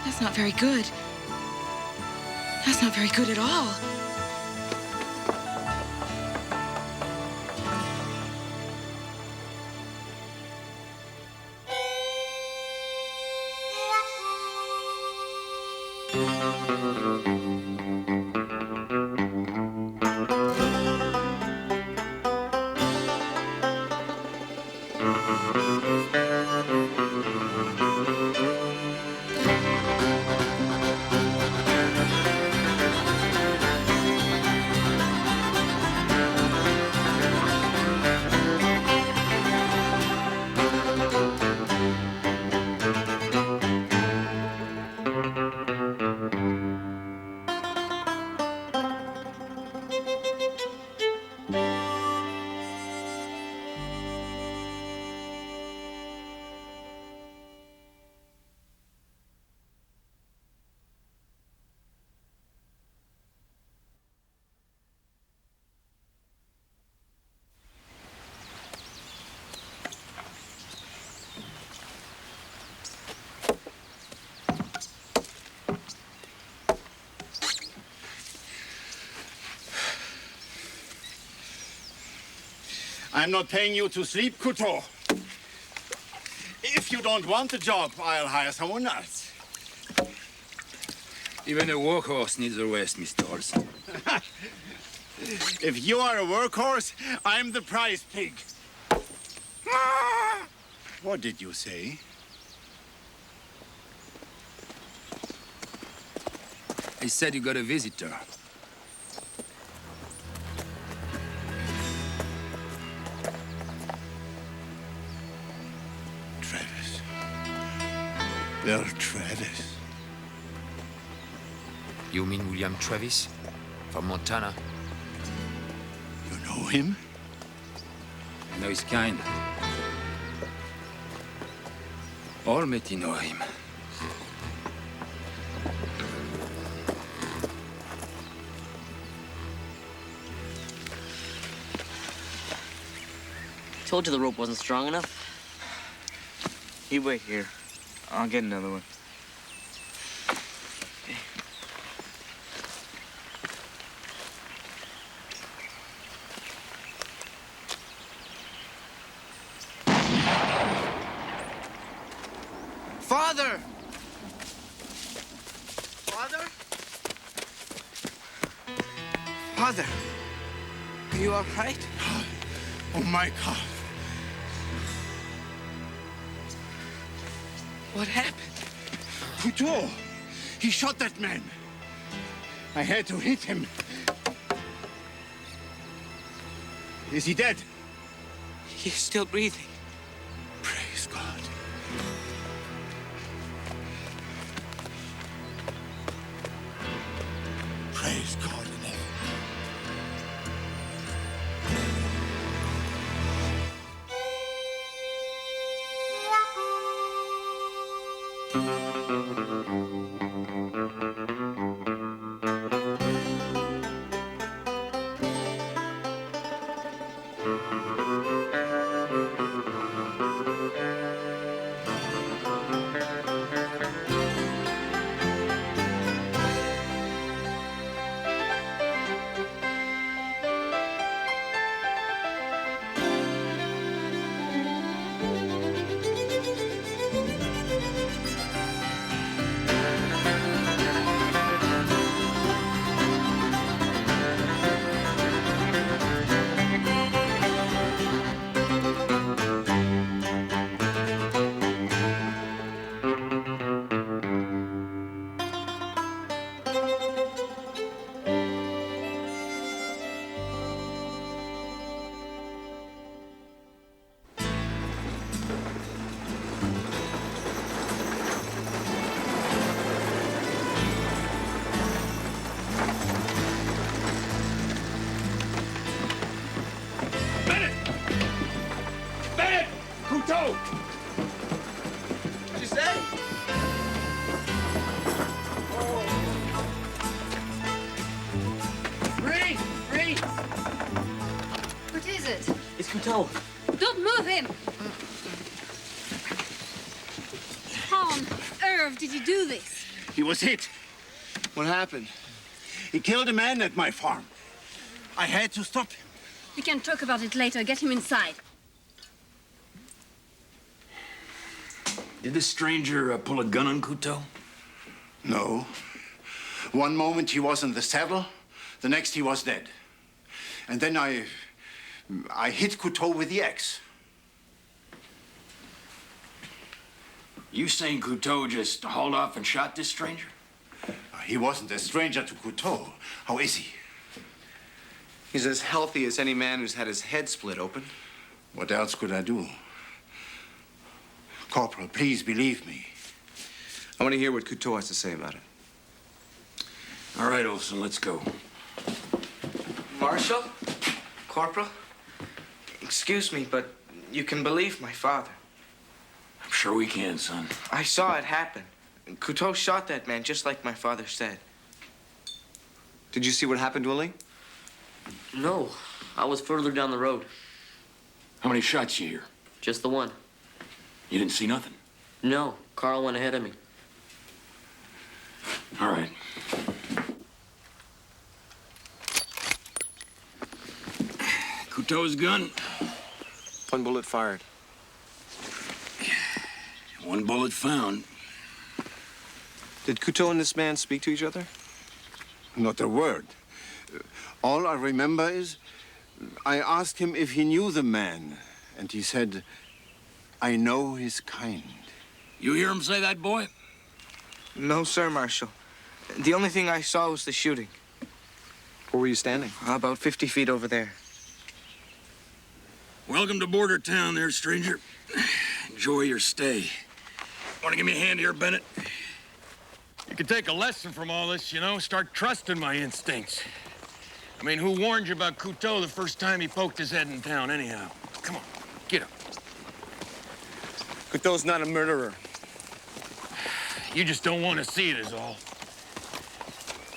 That's not very good. That's not very good at all. I'm not paying you to sleep, Couteau. If you don't want the job, I'll hire someone else. Even a workhorse needs a rest, Mr. Olson. If you are a workhorse, I'm the prize pig. What did you say? I said you got a visitor. Well, Travis. You mean William Travis? From Montana? You know him? I know his kind. Almighty know him. Told you the rope wasn't strong enough. You wait here. I'll get another one. Okay. Father! Father? Father, are you all right? Oh, my God. What happened? Couteau! He shot that man. I had to hit him. Is he dead? He's still breathing. Praise God. Praise God in heaven. Couteau! What'd you say? Freeze! Freeze! What is it? It's Couteau. Don't move him! How on earth did you do this? He was hit. What happened? He killed a man at my farm. I had to stop him. We can talk about it later. Get him inside. Did this stranger pull a gun on Couteau? No. One moment he was in the saddle, the next he was dead. And then I hit Couteau with the axe. You saying Couteau just hauled off and shot this stranger? He wasn't a stranger to Couteau. How is he? He's as healthy as any man who's had his head split open. What else could I do? Corporal, please believe me. I want to hear what Couteau has to say about it. All right, Olson, let's go. Marshal? Corporal? Excuse me, but you can believe my father. I'm sure we can, son. I saw it happen. Couteau shot that man just like my father said. Did you see what happened, Willie? No, I was further down the road. How many shots you hear? Just the one. You didn't see nothing? No, Carl went ahead of me. All right. Couteau's gun? One bullet fired. One bullet found. Did Couteau and this man speak to each other? Not a word. All I remember is I asked him if he knew the man, and he said, I know his kind. You hear him say that, boy? No, sir, Marshal. The only thing I saw was the shooting. Where were you standing? About 50 feet over there. Welcome to Bordertown there, stranger. Enjoy your stay. Want to give me a hand here, Bennett? You could take a lesson from all this, you know? Start trusting my instincts. I mean, who warned you about Couteau the first time he poked his head in town, anyhow? Come on, get up. Couteau's not a murderer. You just don't want to see it, is all.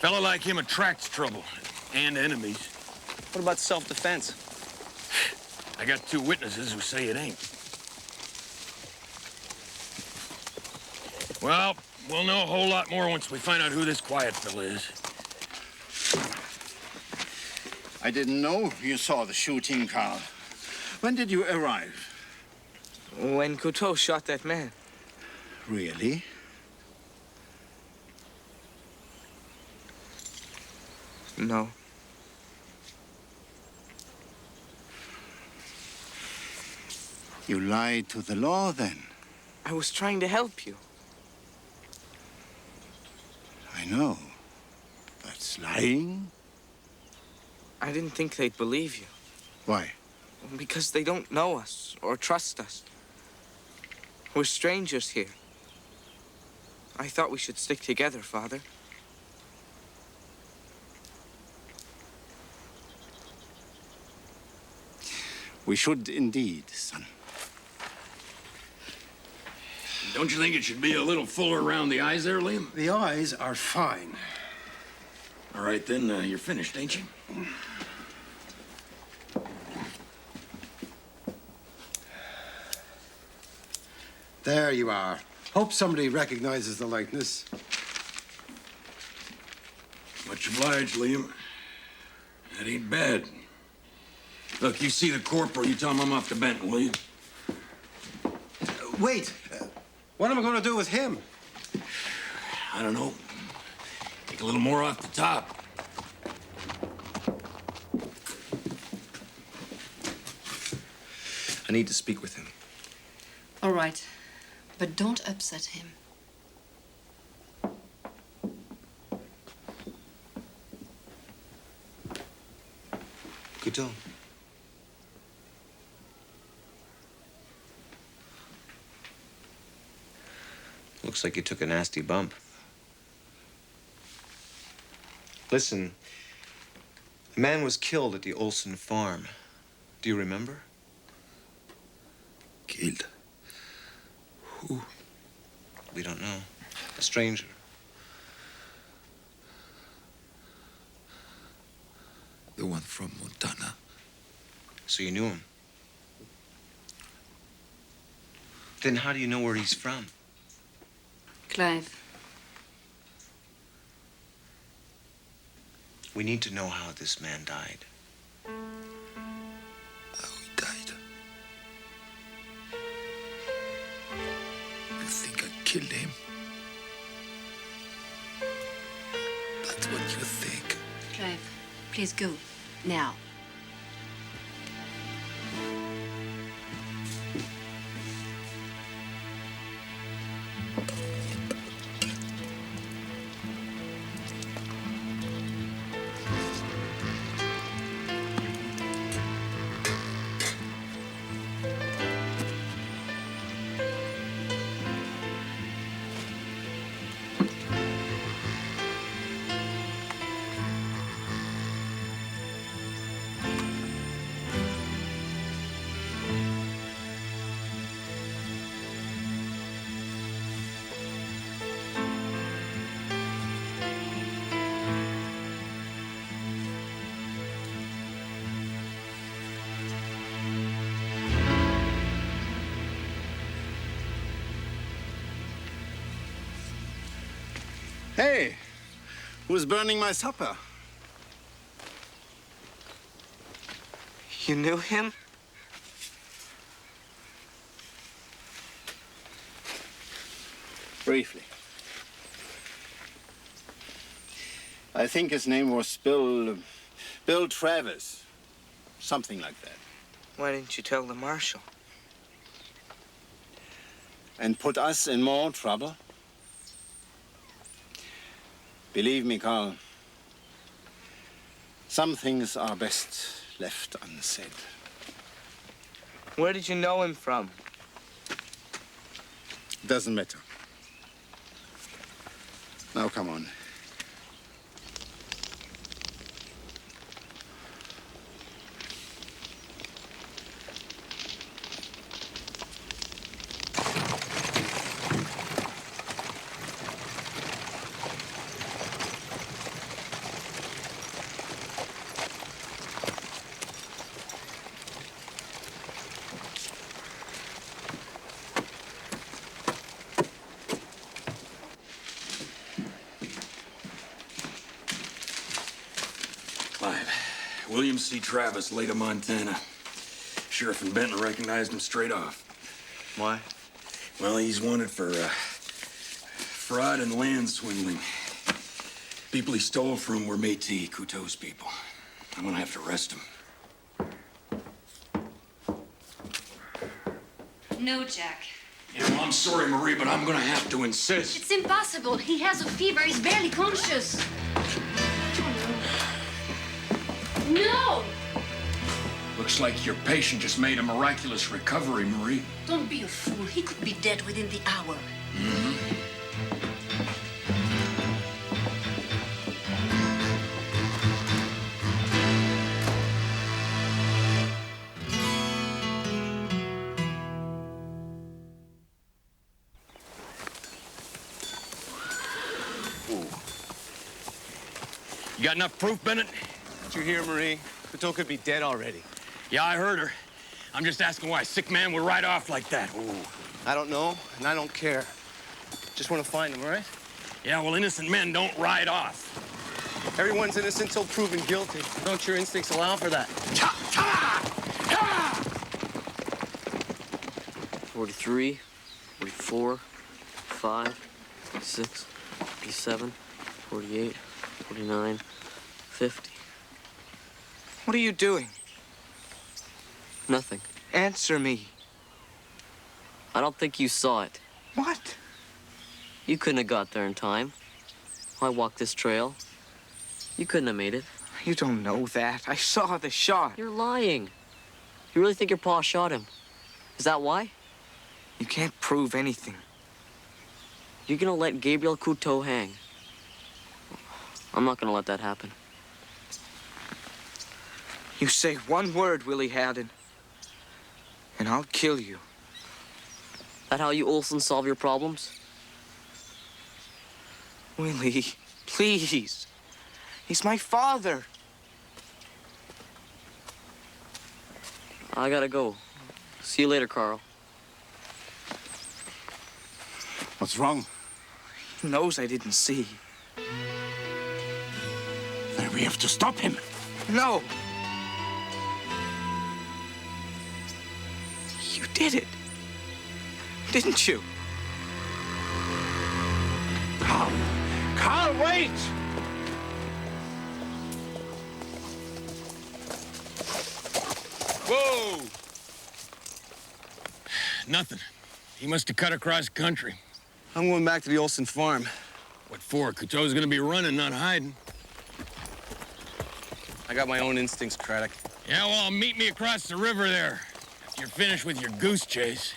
Fella like him attracts trouble and enemies. What about self-defense? I got 2 witnesses who say it ain't. Well, we'll know a whole lot more once we find out who this quiet fella is. I didn't know you saw the shooting, Carl. When did you arrive? When Couteau shot that man. Really? No. You lied to the law, then? I was trying to help you. I know. That's lying. I didn't think they'd believe you. Why? Because they don't know us or trust us. We're strangers here. I thought we should stick together, Father. We should indeed, son. Don't you think it should be a little fuller around the eyes there, Liam? The eyes are fine. All right, then, you're finished, ain't you? There you are. Hope somebody recognizes the likeness. Much obliged, Liam. That ain't bad. Look, you see the corporal, you tell him I'm off to Benton, will you? Wait. What am I going to do with him? I don't know. Take a little more off the top. I need to speak with him. All right. But don't upset him. Couteau. Looks like you took a nasty bump. Listen, a man was killed at the Olson farm. Do you remember? Killed? Who? We don't know. A stranger. The one from Montana. So you knew him? Then how do you know where he's from? Clive. We need to know how this man died. How he died? You think I killed him? That's what you think. Clive, please go. Now. Hey, who's burning my supper? You knew him? Briefly. I think his name was Bill Travis. Something like that. Why didn't you tell the Marshal? And put us in more trouble? Believe me, Carl, some things are best left unsaid. Where did you know him from? Doesn't matter. Now, come on. William C. Travis, Leda, Montana. Sheriff and Bennett recognized him straight off. Why? Well, he's wanted for fraud and land swindling. People he stole from were Métis, Couteau's people. I'm gonna have to arrest him. No, Jack. Yeah, well, I'm sorry, Marie, but I'm gonna have to insist. It's impossible. He has a fever. He's barely conscious. No! Looks like your patient just made a miraculous recovery, Marie. Don't be a fool. He could be dead within the hour. You got enough proof, Bennett? Did you hear, Marie? Couteau could be dead already. Yeah, I heard her. I'm just asking why a sick man would ride off like that. Ooh. I don't know, and I don't care. Just want to find him, all right? Yeah, well, innocent men don't ride off. Everyone's innocent until proven guilty. Don't your instincts allow for that? 43, 44, 45, 46, 47, 48, 49, 50. What are you doing? Nothing. Answer me. I don't think you saw it. What? You couldn't have got there in time. I walked this trail. You couldn't have made it. You don't know that. I saw the shot. You're lying. You really think your pa shot him? Is that why? You can't prove anything. You're gonna let Gabriel Couteau hang. I'm not gonna let that happen. You say one word, Willie Haddon, and I'll kill you. That how you Olsen solve your problems? Willie, please. He's my father. I gotta go. See you later, Carl. What's wrong? He knows I didn't see. Then we have to stop him. No. You did it. Didn't you? Carl! Carl, wait! Whoa! Nothing. He must have cut across country. I'm going back to the Olsen farm. What for? Couteau's gonna be running, not hiding. I got my own instincts, Craddock. Yeah, well, meet me across the river there. After you're finished with your goose chase.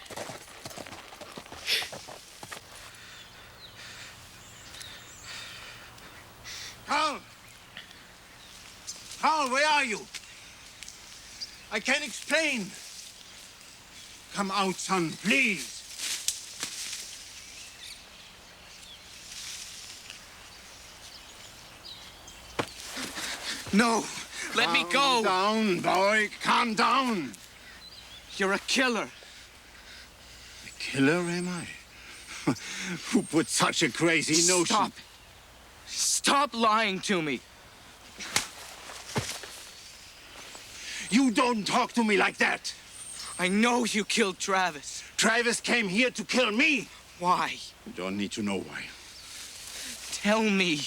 Carl! Carl, where are you? I can't explain. Come out, son, please. No, let me go. Calm down, boy. Calm down. You're a killer. A killer, am I? Who put such a crazy notion? Stop. Stop lying to me. You don't talk to me like that. I know you killed Travis. Travis came here to kill me. Why? You don't need to know why. Tell me.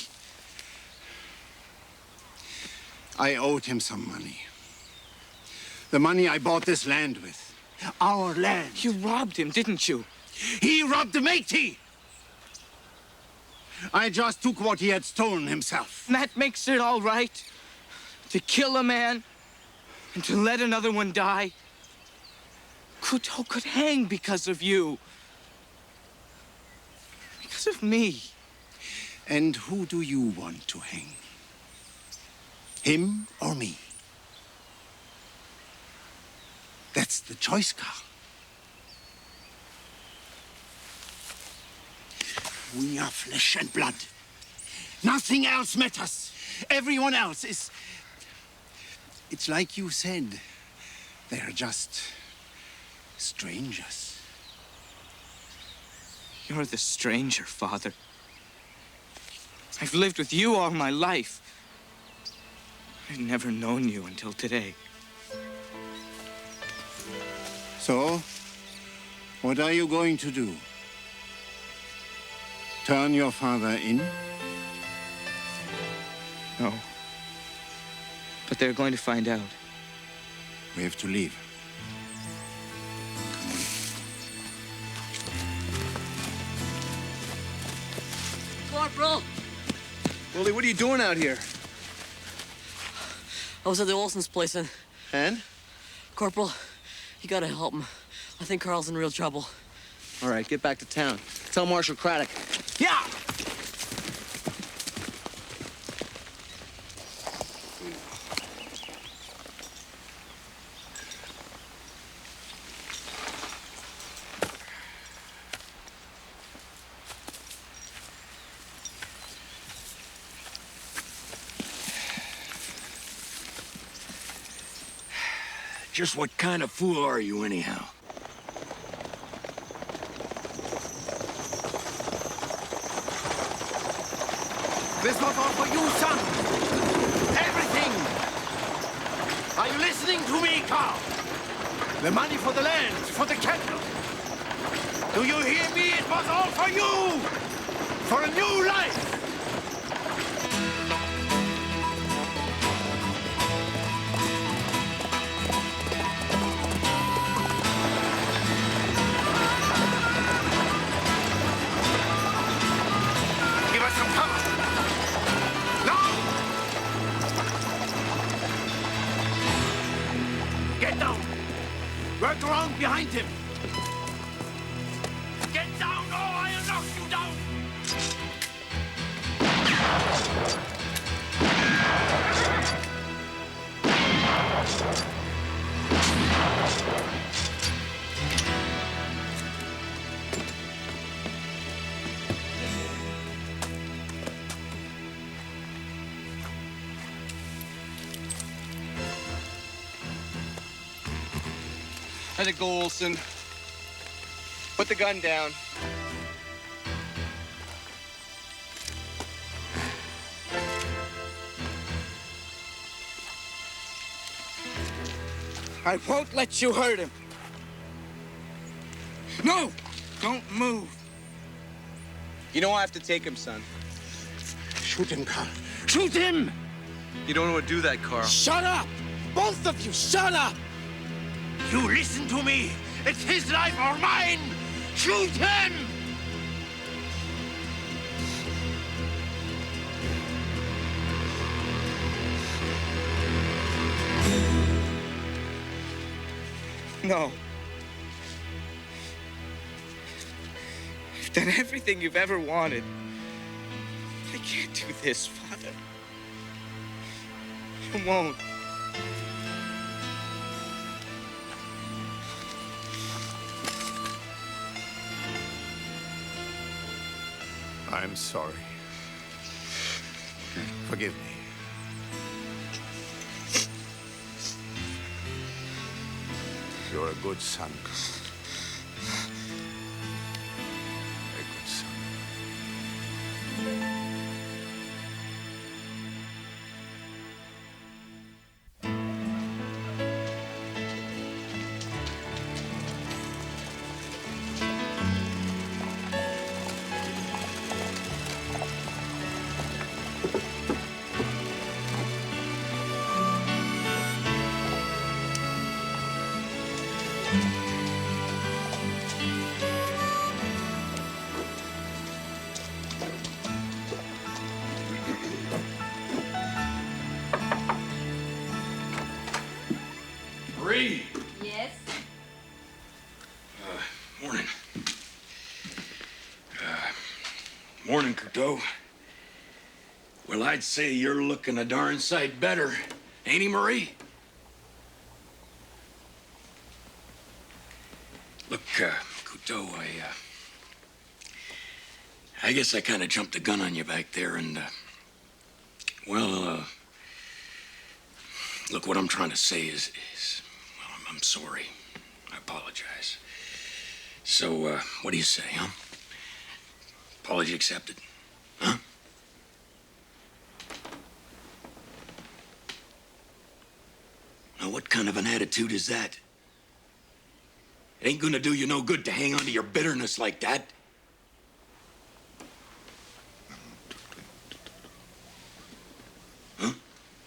I owed him some money. The money I bought this land with. Our land. You robbed him, didn't you? He robbed the matey! I just took what he had stolen himself. That makes it all right? To kill a man and to let another one die? Couteau could hang because of you. Because of me. And who do you want to hang? Him or me? That's the choice, Carl. We are flesh and blood. Nothing else matters. Everyone else is... It's like you said. They're just strangers. You're the stranger, Father. I've lived with you all my life. I've never known you until today. So, what are you going to do? Turn your father in? No. But they're going to find out. We have to leave. Corporal! Willie, what are you doing out here? I was at the Olsen's place and... And? Corporal, you gotta help him. I think Carl's in real trouble. All right, get back to town. Tell Marshal Craddock. Yeah! Just what kind of fool are you, anyhow? This was all for you, son. Everything. Are you listening to me, Carl? The money for the land, for the cattle. Do you hear me? It was all for you. For a new life. Work around behind him. Get down or I'll knock you down. Let it go, Olson. Put the gun down. I won't let you hurt him. No! Don't move. You don't have to take him, son. Shoot him, Carl. Shoot him! You don't want to do that, Carl. Shut up! Both of you, shut up! You listen to me. It's his life or mine. Shoot him! No. I've done everything you've ever wanted. I can't do this, Father. You won't. I'm sorry. Forgive me. You're a good son. A good son. Yes? Morning. Morning, Couteau. Well, I'd say you're looking a darn sight better, ain't he, Marie? Look, Couteau, I guess I kind of jumped the gun on you back there, and, well, look, what I'm trying to say is well, I'm sorry. I apologize. So, what do you say, huh? Apology accepted, huh? Now, what kind of an attitude is that? It ain't gonna do you no good to hang on to your bitterness like that. Huh?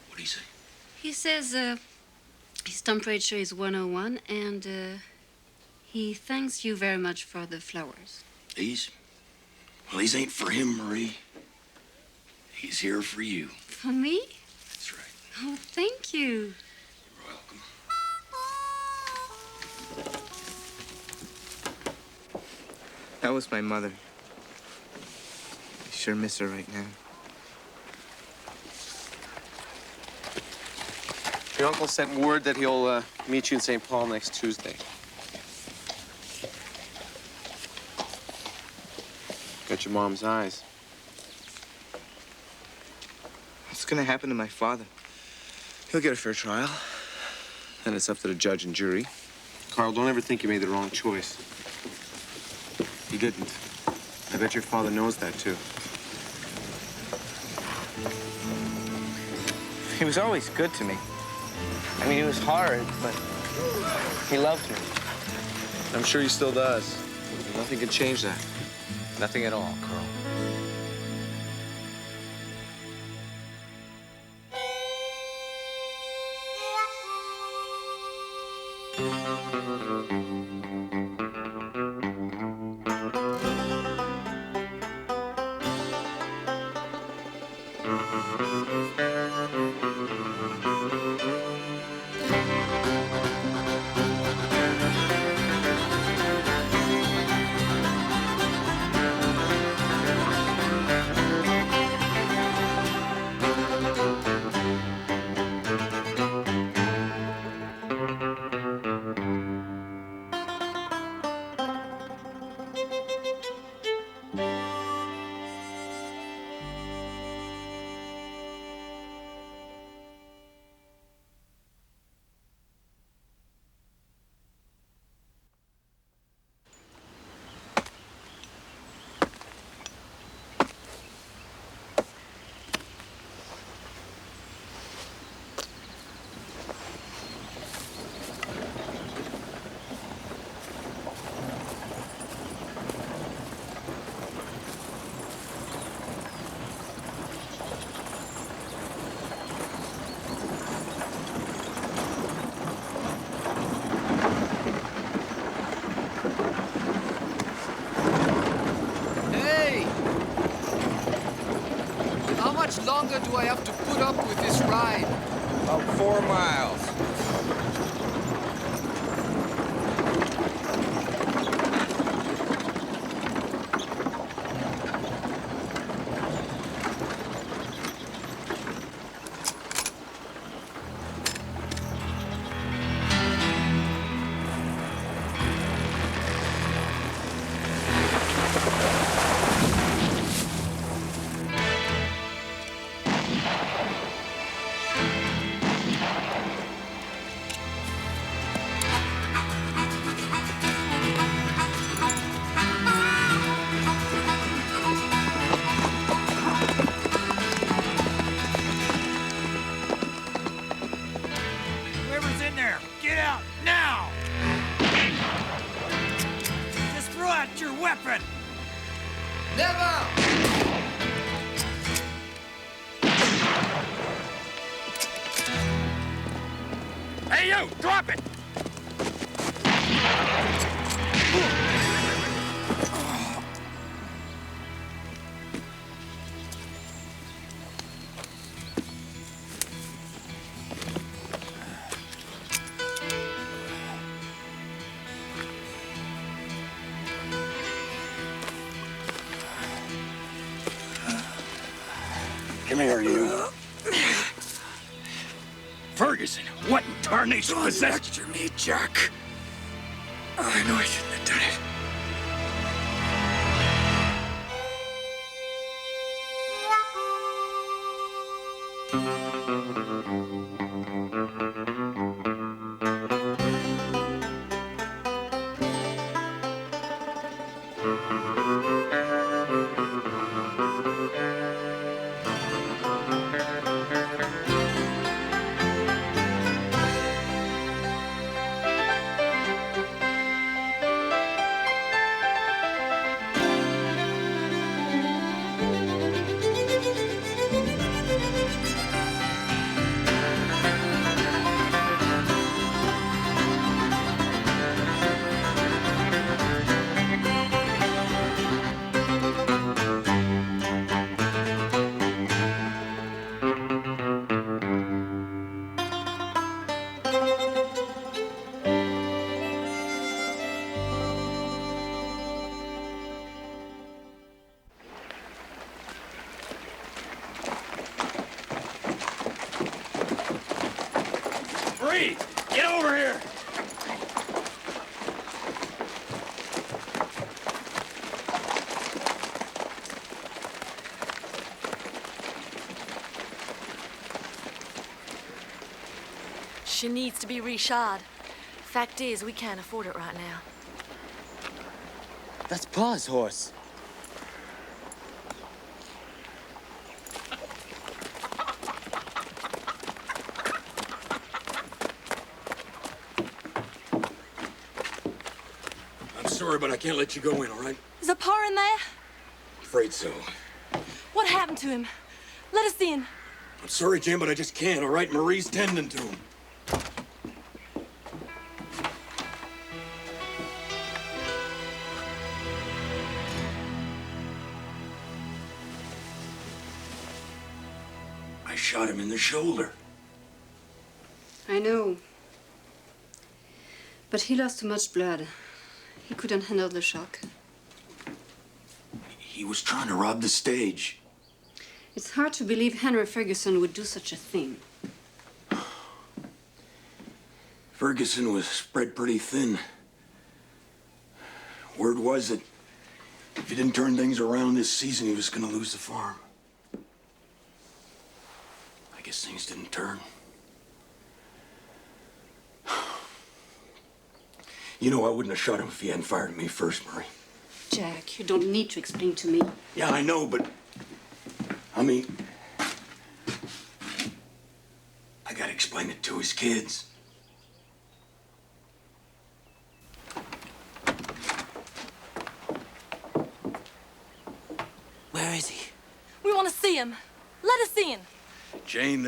What do you say? He says his temperature is 101, and he thanks you very much for the flowers. These? Well, these ain't for him, Marie. He's here for you. For me? That's right. Oh, thank you. You're welcome. That was my mother. I sure miss her right now. Your uncle sent word that he'll meet you in St. Paul next Tuesday. Got your mom's eyes. What's gonna happen to my father? He'll get a fair trial. Then it's up to the judge and jury. Carl, don't ever think you made the wrong choice. You didn't. I bet your father knows that, too. He was always good to me. I mean, he was hard, but he loved me. I'm sure he still does. Nothing can change that. Nothing at all, Carl. there! Get out, now! Just throw out your weapon! Never! Hey, you! Drop it! Come here, you. Ferguson, what in tarnation possessed After me, Jack. I know I shouldn't have done it. Get over here! She needs to be reshod. Fact is, we can't afford it right now. That's Pa's horse. Sorry, but I can't let you go in, all right? Is a Pa in there? Afraid so. What happened to him? Let us in. I'm sorry, Jim, but I just can't, all right? Marie's tending to him. I shot him in the shoulder. I know. But he lost too much blood. He couldn't handle the shock. He was trying to rob the stage. It's hard to believe Henry Ferguson would do such a thing. Ferguson was spread pretty thin. Word was that if he didn't turn things around this season, he was going to lose the farm. I guess things didn't turn. You know, I wouldn't have shot him if he hadn't fired at me first, Marie. Jack, you don't need to explain to me. Yeah, I know, but... I mean... I gotta explain it to his kids. Where is he? We want to see him. Let us in. Jane,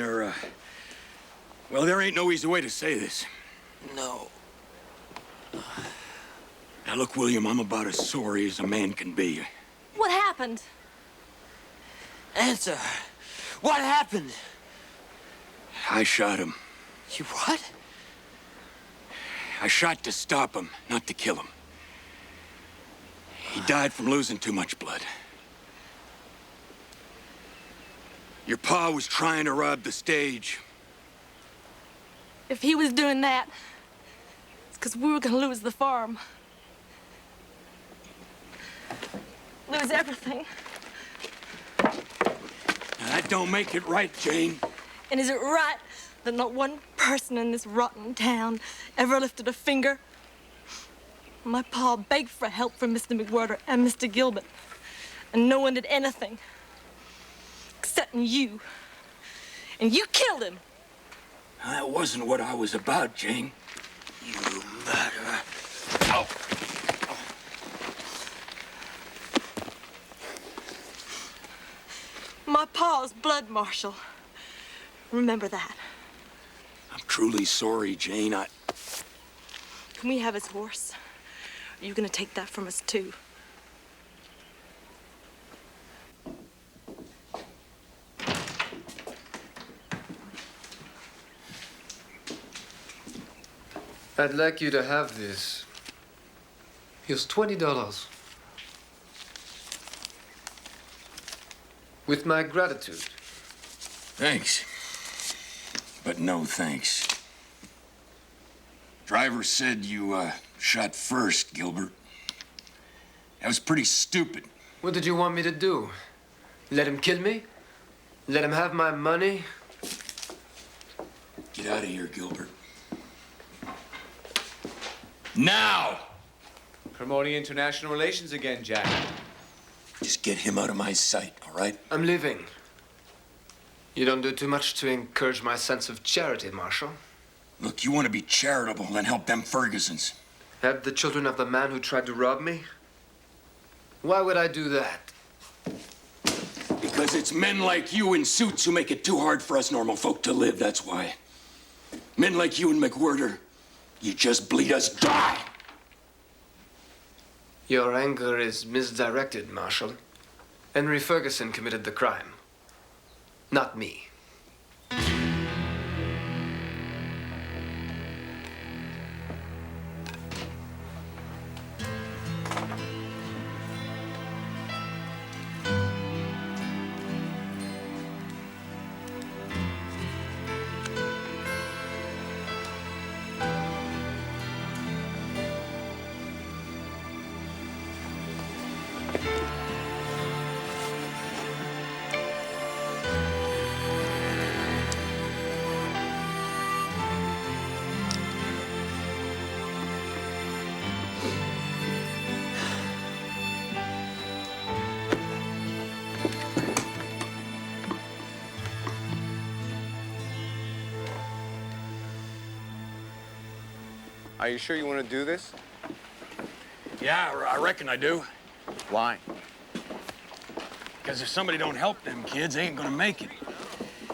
well, there ain't no easy way to say this. No. Now, look, William, I'm about as sorry as a man can be. What happened? Answer. What happened? I shot him. You what? I shot to stop him, not to kill him. He died from losing too much blood. Your pa was trying to rob the stage. If he was doing that, it's because we were going to lose the farm. Lose everything. Now, that don't make it right, Jane. And is it right that not one person in this rotten town ever lifted a finger? My pa begged for help from Mr. MacWherther and Mr. Gilbert, and no one did anything. Except you. And you killed him. That wasn't what I was about, Jane. You murderer. Ow. My pa's blood, Marshal. Remember that. I'm truly sorry, Jane. Can we have his horse? Are you gonna take that from us, too? I'd like you to have this. Here's $20. With my gratitude. Thanks. But no thanks. Driver said you, shot first, Gilbert. That was pretty stupid. What did you want me to do? Let him kill me? Let him have my money? Get out of here, Gilbert. Now! Promoting international relations again, Jack. Just get him out of my sight, all right? I'm leaving. You don't do too much to encourage my sense of charity, Marshal. Look, you want to be charitable, then help them Fergusons. Help the children of the man who tried to rob me? Why would I do that? Because it's men like you in suits who make it too hard for us normal folk to live, that's why. Men like you and MacWherther, you just bleed us dry. Your anger is misdirected, Marshal. Henry Ferguson committed the crime, not me. Are you sure you want to do this? Yeah, I reckon I do. Why? Because if somebody don't help them kids, they ain't gonna make it.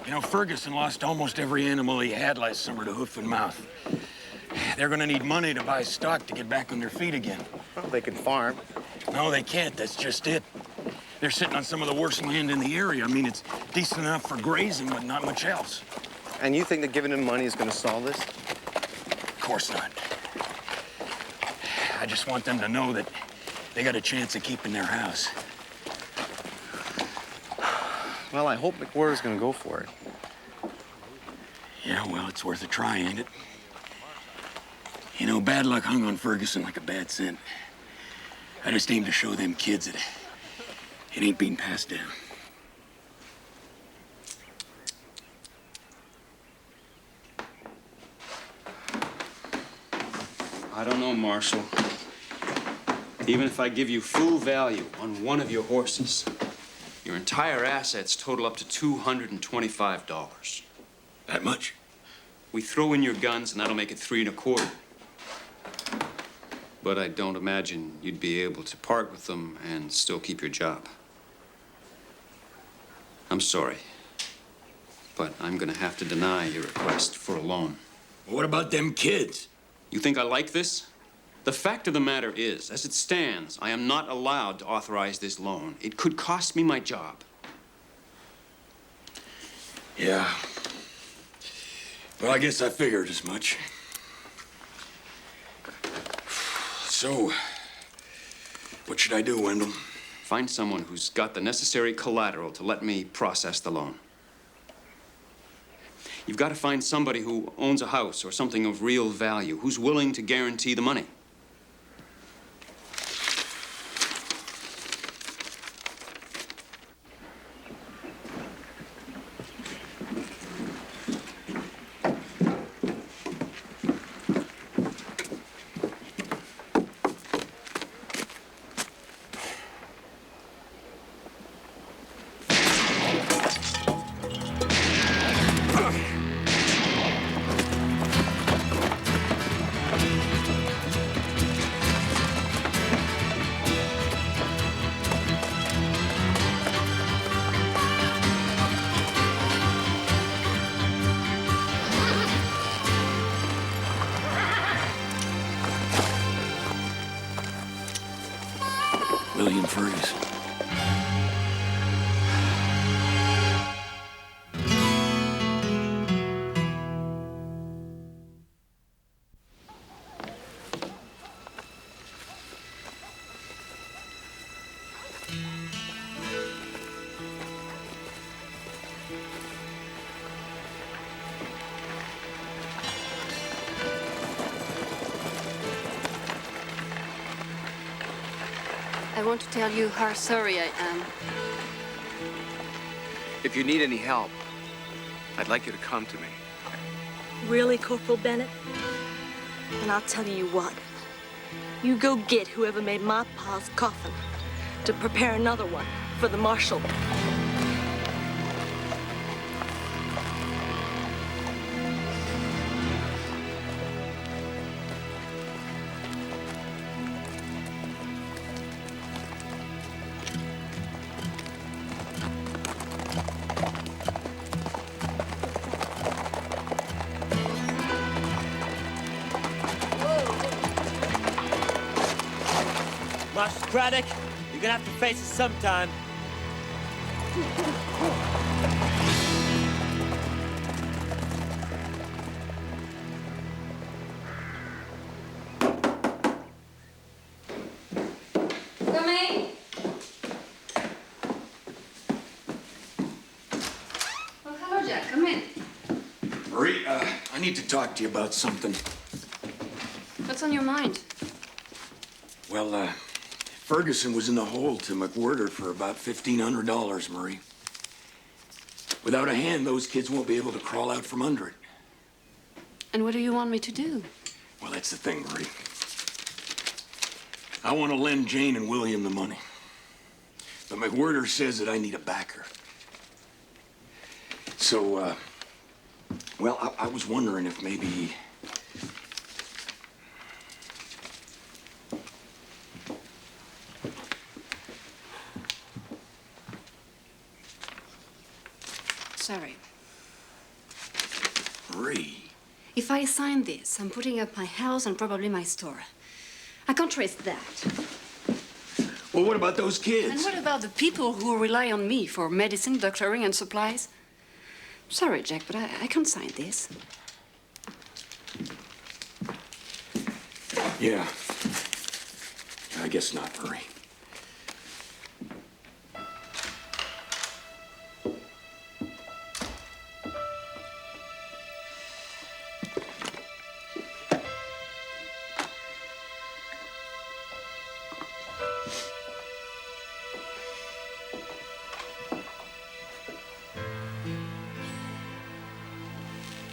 You know, Ferguson lost almost every animal he had last summer to hoof and mouth. They're gonna need money to buy stock to get back on their feet again. Well, they can farm. No, they can't. That's just it. They're sitting on some of the worst land in the area. I mean, it's decent enough for grazing, but not much else. And you think that giving them money is going to solve this? Of course not. I just want them to know that they got a chance of keeping their house. Well, I hope MacWherther's going to go for it. Yeah, well, it's worth a try, ain't it? You know, bad luck hung on Ferguson like a bad scent. I just aim to show them kids that it ain't being passed down. I don't know, Marshal. Even if I give you full value on one of your horses, your entire assets total up to $225. That much? We throw in your guns, and that'll make it 3 1/4. But I don't imagine you'd be able to part with them and still keep your job. I'm sorry, but I'm gonna have to deny your request for a loan. What about them kids? You think I like this? The fact of the matter is, as it stands, I am not allowed to authorize this loan. It could cost me my job. Yeah. Well, I guess I figured as much. So, what should I do, Wendell? Find someone who's got the necessary collateral to let me process the loan. You've got to find somebody who owns a house or something of real value, who's willing to guarantee the money. Duncan Fraser. I want to tell you how sorry I am. If you need any help, I'd like you to come to me. Really, Corporal Bennett? And I'll tell you what. You go get whoever made my pa's coffin to prepare another one for the Marshal. Marshal Craddock, you're gonna have to face us sometime. Come in. Well, hello, Jack. Come in. Marie, I need to talk to you about something. What's on your mind? Well, Ferguson was in the hole to MacWherther for about $1,500, Marie. Without a hand, those kids won't be able to crawl out from under it. And what do you want me to do? Well, that's the thing, Marie. I want to lend Jane and William the money. But MacWherther says that I need a backer. So, well, I was wondering if maybe... Sorry. Marie. If I sign this, I'm putting up my house and probably my store. I can't risk that. Well, what about those kids? And what about the people who rely on me for medicine, doctoring, and supplies? Sorry, Jack, but I can't sign this. Yeah. I guess not, Marie.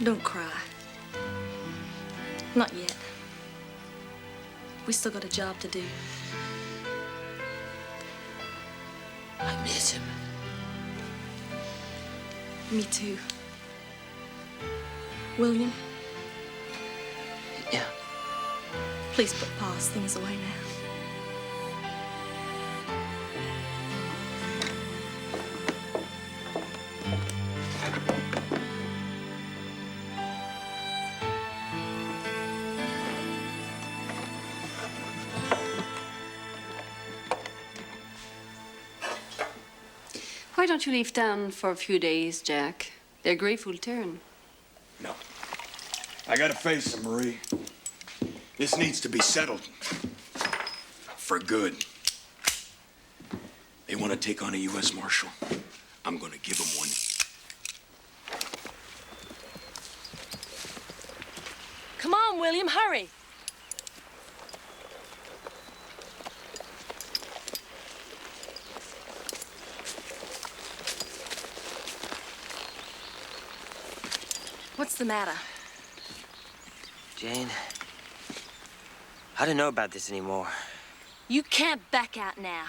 Don't cry. Not yet. We still got a job to do. I miss him. Me too. William? Yeah. Please put Pa's things away now. Why don't you leave town for a few days, Jack? Their grief will turn. No. I gotta face them, Marie. This needs to be settled. For good. They want to take on a U.S. Marshal. I'm gonna give them one. Come on, William, hurry. What's the matter? Jane, I don't know about this anymore. You can't back out now.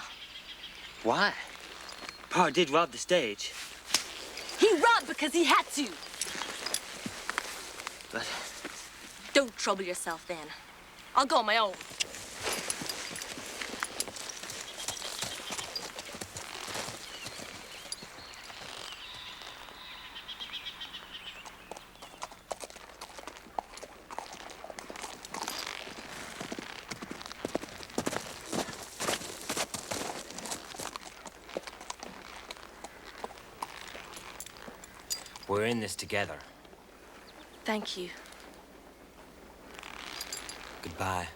Why? Pa did rob the stage. He robbed because he had to. But... Don't trouble yourself then. I'll go on my own. We're in this together. Thank you. Goodbye.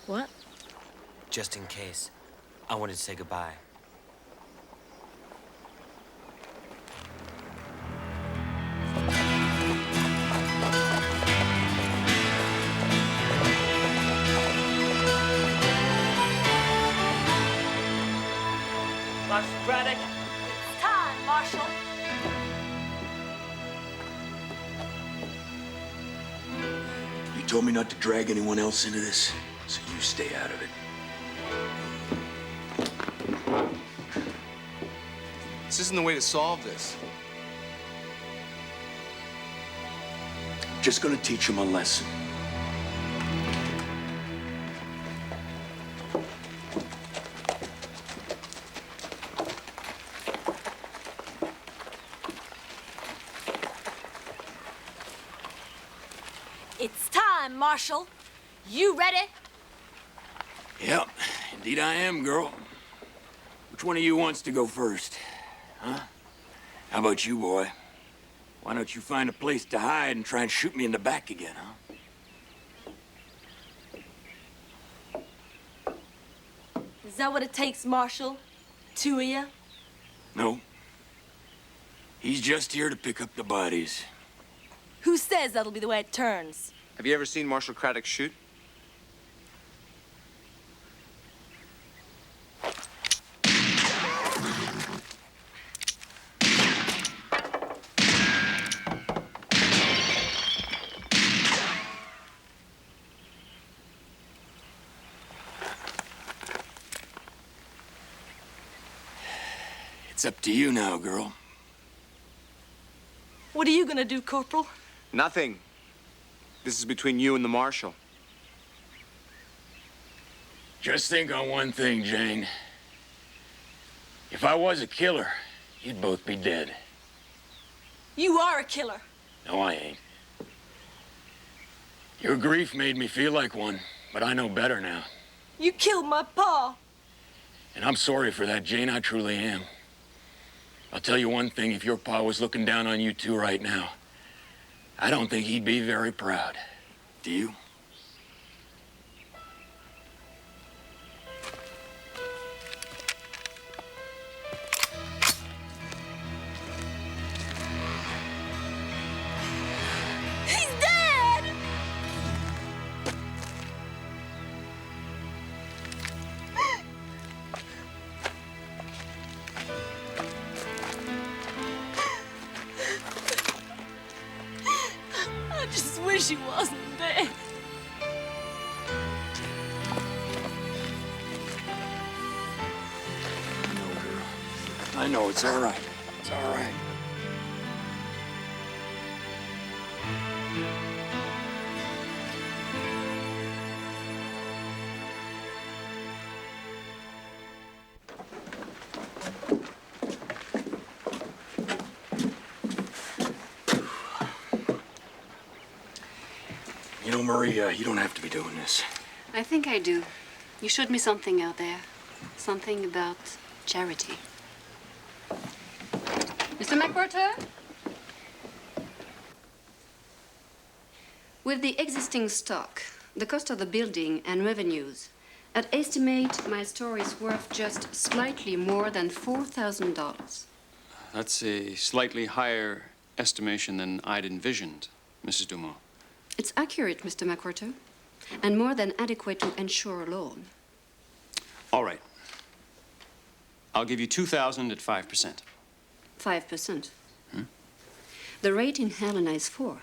What? Just in case. I wanted to say goodbye. Craddock. It's time, Marshal. You told me not to drag anyone else into this, so you stay out of it. This isn't the way to solve this. I'm just gonna teach him a lesson. It's time, Marshal. You ready? Yep, indeed I am, girl. Which one of you wants to go first? Huh? How about you, boy? Why don't you find a place to hide and try and shoot me in the back again, huh? Is that what it takes, Marshal? Two of you? No. He's just here to pick up the bodies. Who says that'll be the way it turns? Have you ever seen Marshal Craddock shoot? It's up to you now, girl. What are you gonna do, Corporal? Nothing. This is between you and the Marshal. Just think on one thing, Jane. If I was a killer, you'd both be dead. You are a killer. No, I ain't. Your grief made me feel like one, but I know better now. You killed my pa. And I'm sorry for that, Jane. I truly am. I'll tell you one thing, if your pa was looking down on you two right now, I don't think he'd be very proud. Do you? He's dead! I just wish he wasn't dead. No, girl. I know, it's all right. It's all right. You know, Maria, you don't have to be doing this. I think I do. You showed me something out there. Something about charity. Mr. MacWherther? With the existing stock, the cost of the building and revenues, I'd estimate my store is worth just slightly more than $4,000. That's a slightly higher estimation than I'd envisioned, Mrs. Dumont. It's accurate, Mr. MacWherther, and more than adequate to ensure a loan. All right. I'll give you $2,000 at 5%. 5%. The rate in Helena is 4%.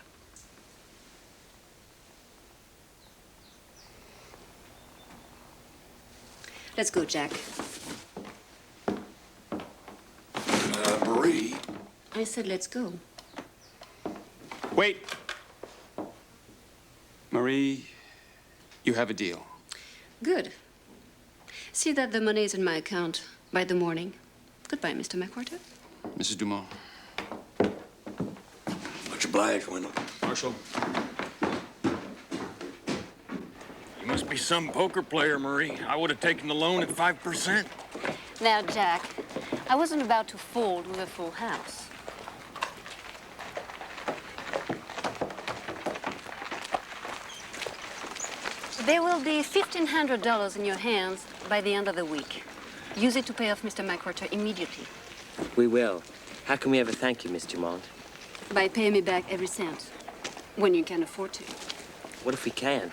Let's go, Jack. Marie. I said let's go. Wait. Marie, you have a deal. Good. See that the money is in my account by the morning. Goodbye, Mr. MacWherther. Mrs. Dumont. Much obliged, Wendell. Marshal. You must be some poker player, Marie. I would have taken the loan at 5%. Now, Jack, I wasn't about to fold with a full house. There will be $1,500 in your hands by the end of the week. Use it to pay off Mr. MacWherther immediately. We will. How can we ever thank you, Miss Dumont? By paying me back every cent, when you can afford to. What if we can?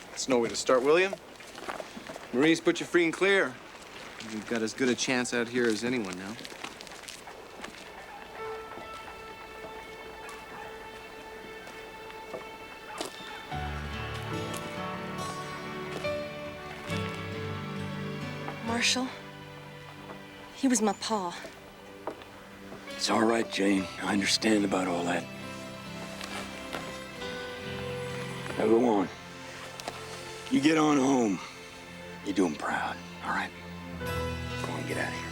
That's no way to start, William. Marie's put you free and clear. You've got as good a chance out here as anyone now. Marshal, he was my pa. It's all right, Jane. I understand about all that. Now go on. You get on home. You do him proud, all right? Go on, get out of here.